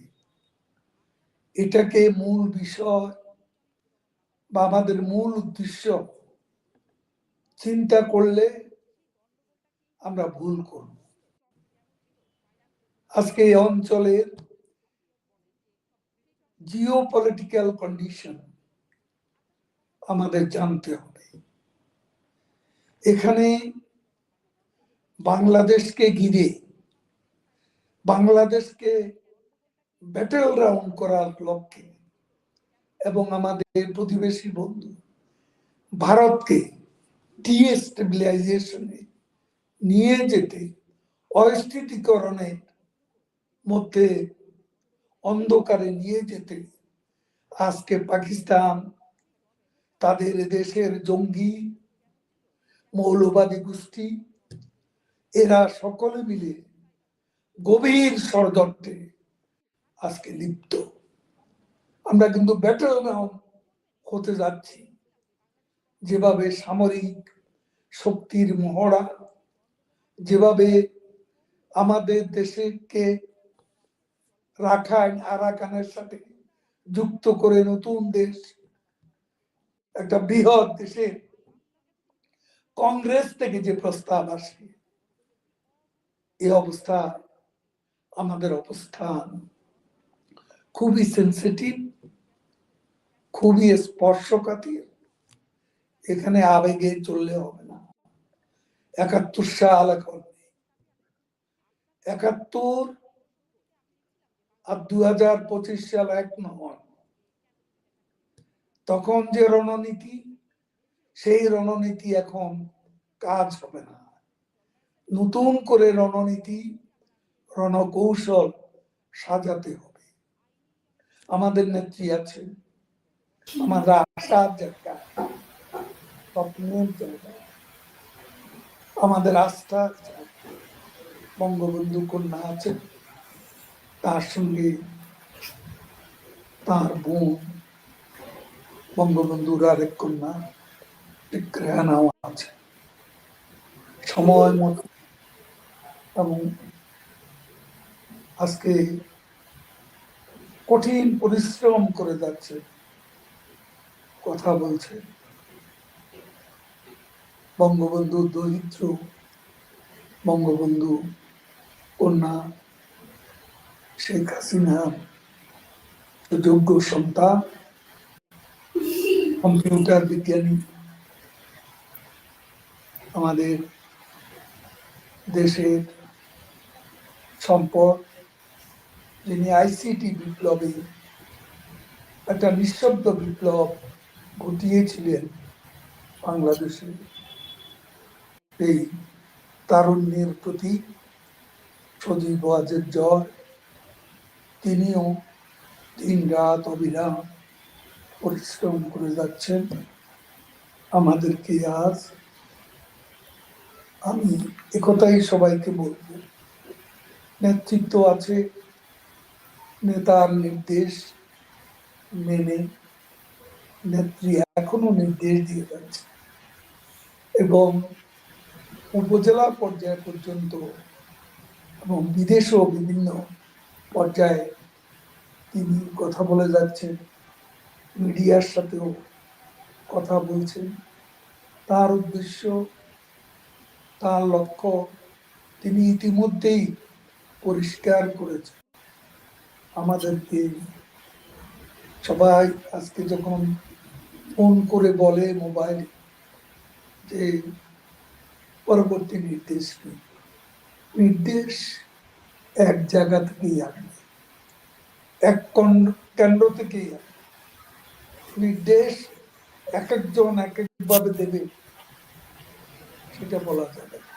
Speaker 2: এটাকে মূল বিষয় বা আমাদের মূল উদ্দেশ্য চিন্তা করলে আমরা ভুল করব। আজকে এই অঞ্চলের জিওপলিটিক্যাল কন্ডিশন আমাদের জানতে হবে। এখানে বাংলাদেশকে ঘিরে, বাংলাদেশকে ব্যাটেল গ্রাউন্ড করার লক্ষ্যে এবং আমাদের প্রতিবেশী বন্ধু ভারতকে ডিস্টেবিলাইজেশনে নিয়ে যেতে, অস্থিতিকরণের মধ্যে অন্ধকারে নিয়ে যেতে আজকে পাকিস্তান তাদের দেশের জঙ্গি মৌলবাদী গোষ্ঠী এরা সকলে মিলে গভীর ষড়যন্ত্রে আজকে লিপ্ত। আমরা কিন্তু ব্যাটল গ্রাউন্ড হতে যাচ্ছি। যেভাবে সামরিক শক্তির মহড়া, যেভাবে আমাদের দেশকে রাখাইন আরাকানের সাথে যুক্ত করে নতুন দেশ, একটা বৃহৎ দেশের কংগ্রেস থেকে যে প্রস্তাব আসে, এই অবস্থা, আমাদের অবস্থান খুবই সেন্সিটিভ, খুবই স্পর্শকাতর। এখানে আবেগে চললে হবে না। ৭১ সাল এখন, ৭১ আর ২০২৫ সাল এক নয়। তখন যে রণনীতি, সেই রণনীতি এখন কাজ হবে না। নতুন করে রণনীতি, রণকৌশল সাজাতে হবে। আমাদের নেত্রী আছে, আমাদের আশার জায়গা, স্বপ্নের জায়গা, আমাদের আস্থা, বঙ্গবন্ধু কন্যা আছে, তার সঙ্গে তার বোন বঙ্গবন্ধুর আরেক কন্যা রেহানাও আছে। সময় মতো এবং আজকে কঠিন পরিশ্রম করে যাচ্ছে, কথা বলছে। বঙ্গবন্ধু দরিদ্র, বঙ্গবন্ধু কন্যা শেখ হাসিনা যোগ্য সন্তান, কম্পিউটার বিজ্ঞানী, আমাদের দেশের সম্পদ, যিনি আইসিটি বিপ্লবে একটা নিঃশব্দ বিপ্লব ঘটিয়েছিলেন বাংলাদেশে। এই তারুণ্যের প্রতি সজীব ওয়াজেদ জয়, তিনিও দিন রাত অবিরাম পরিশ্রম করে যাচ্ছেন। আমাদেরকে আজ আমি একথাই সবাইকে বলব, নেতৃত্ব আছে, নেতার নির্দেশ মেনে নেত্রী এখনো নির্দেশ দিয়ে যাচ্ছে এবং উপজেলা পর্যায় পর্যন্ত এবং বিদেশেও বিভিন্ন পর্যায়ে তিনি কথা বলে যাচ্ছেন, মিডিয়ার সাথেও কথা বলছেন। তার উদ্দেশ্য, তার লক্ষ্য তিনি ইতিমধ্যেই পরিষ্কার করেছেন আমাদেরকে। সবাই আজকে যখন ফোন করে বলে মোবাইল যে পরবর্তী নির্দেশ কি, নির্দেশ এক জায়গা থেকেই আসবে, এক কেন্দ্র থেকেই আসবে। নির্দেশ এক একজন এক একভাবে দেবে সেটা বলা যাবে না।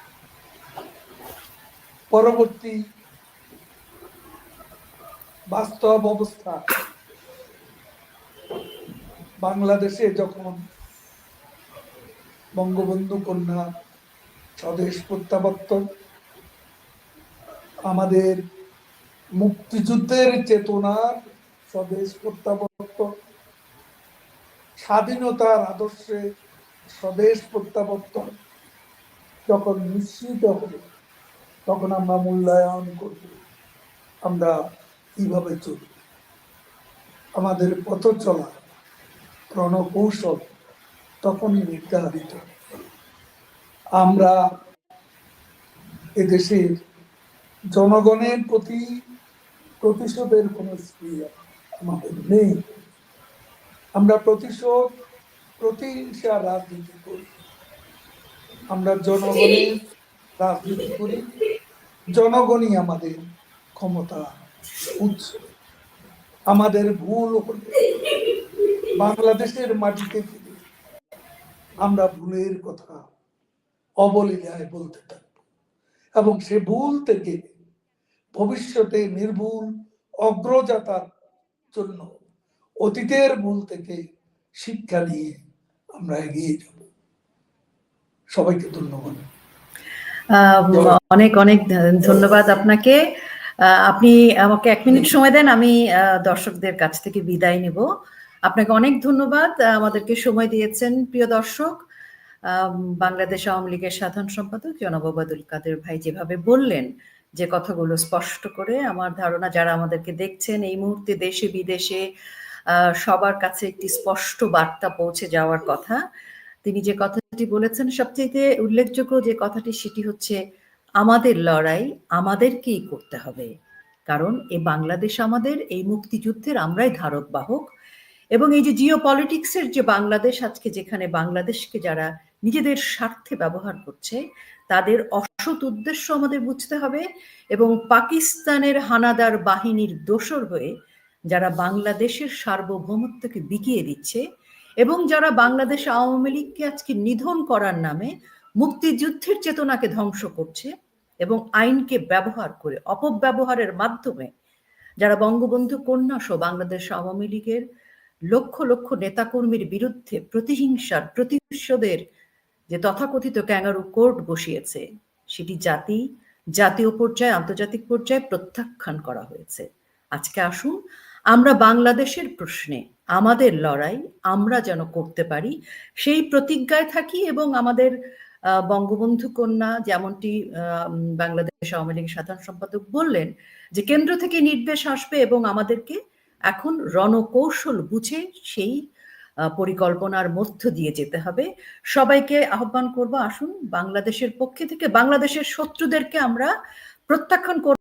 Speaker 2: পরবর্তী বাস্তব অবস্থা বাংলাদেশে যখন বঙ্গবন্ধু কন্যা স্বদেশ প্রত্যাবর্তন, আমাদের মুক্তিযুদ্ধের চেতনার স্বদেশ প্রত্যাবর্তন, স্বাধীনতার আদর্শে স্বদেশ প্রত্যাবর্তন যখন নিশ্চিত হবে, তখন আমরা মূল্যায়ন করব আমরা কিভাবে চলব। আমাদের পথ চলা রণকৌশল তখনই নির্ধারিত। আমরা এদেশের জনগণের প্রতি প্রতিশোধের কোনো স্পৃহা আমাদের নেই। আমরা প্রতিহিংসা রাজনীতি করি, আমরা জনগণের রাজনীতি করি, জনগণই আমাদের ক্ষমতা উৎস। আমাদের ভুল হলে বাংলাদেশের মাটিতে ফিরে আমরা ভুলের কথা অবলীলায় বলতে থাকবো এবং সে ভুল থেকে ভবিষ্যতে নির্ভুল অগ্রযাত্রার জন্য অতীতের ভুল থেকে শিক্ষা নিয়ে আমরা এগিয়ে যাব। সবাইকে ধন্যবাদ।
Speaker 1: অনেক অনেক ধন্যবাদ আপনাকে। আপনি আমাকে 1 মিনিট সময় দেন, আমি দর্শকদের কাছ থেকে বিদায় নেব। আপনাকে অনেক ধন্যবাদ, আমাদেরকে সময় দিয়েছেন। প্রিয় দর্শক, বাংলাদেশ আওয়ামী লীগের সাধারণ সম্পাদক জনাব ওবায়দুল কাদের ভাই যেভাবে বললেন, যে কথাগুলো স্পষ্ট করে, আমার ধারণা যারা আমাদেরকে দেখছেন এই মুহূর্তে দেশে বিদেশে সবার কাছে একটি স্পষ্ট বার্তা পৌঁছে যাওয়ার কথা। তিনি যে কথাটি বলেছেন সবচেয়ে উল্লেখযোগ্য যে কথাটি, সেটি হচ্ছে আমাদের লড়াই আমাদেরকেই করতে হবে, কারণ এই বাংলাদেশ আমাদের, এই মুক্তিযুদ্ধের আমরাই ধারক বাহক। এবং এই যে জিও পলিটিক্সের যে বাংলাদেশ, আজকে যেখানে বাংলাদেশকে যারা নিজেদের স্বার্থে ব্যবহার করছে, তাদের অসৎ উদ্দেশ্য আমাদের বুঝতে হবে। এবং পাকিস্তানের হানাদার বাহিনীর দোসর হয়ে যারা বাংলাদেশের সার্বভৌমত্বকে বিকিয়ে দিচ্ছে এবং যারা বাংলাদেশ আওয়ামী লীগকে আজকে নিধন করার নামে মুক্তিযুদ্ধের চেতনাকে ধ্বংস করছে এবং আইনকে ব্যবহার করে অপব্যবহারের মাধ্যমে যারা বঙ্গবন্ধু কন্যা সহ বাংলাদেশ আওয়ামী লীগের লক্ষ লক্ষ নেতাকর্মীর বিরুদ্ধে প্রতিহিংসার প্রতিশোধের যে তথাকথিত ক্যাঙ্গারু কোর্ট বসিয়েছে, সেটি জাতীয় পর্যায়ে আন্তর্জাতিক পর্যায়ে প্রত্যাখ্যান করা হয়েছে। আজকে আসুন আমরা বাংলাদেশের প্রশ্নে আমাদের লড়াই আমরা যেন করতে পারি সেই প্রতিজ্ঞায় থাকি এবং আমাদের বঙ্গবন্ধু কন্যা যেমনটি বাংলাদেশ আওয়ামী লীগের সাধারণ সম্পাদক বললেন যে কেন্দ্র থেকে নির্দেশ আসবে এবং আমাদেরকে এখন রণকৌশল বুঝে সেই পরিকল্পনার মধ্য দিয়ে যেতে হবে। সবাইকে আহ্বান করব, আসুন বাংলাদেশের পক্ষে থেকে বাংলাদেশের শত্রুদেরকে আমরা প্রত্যাখ্যান করব।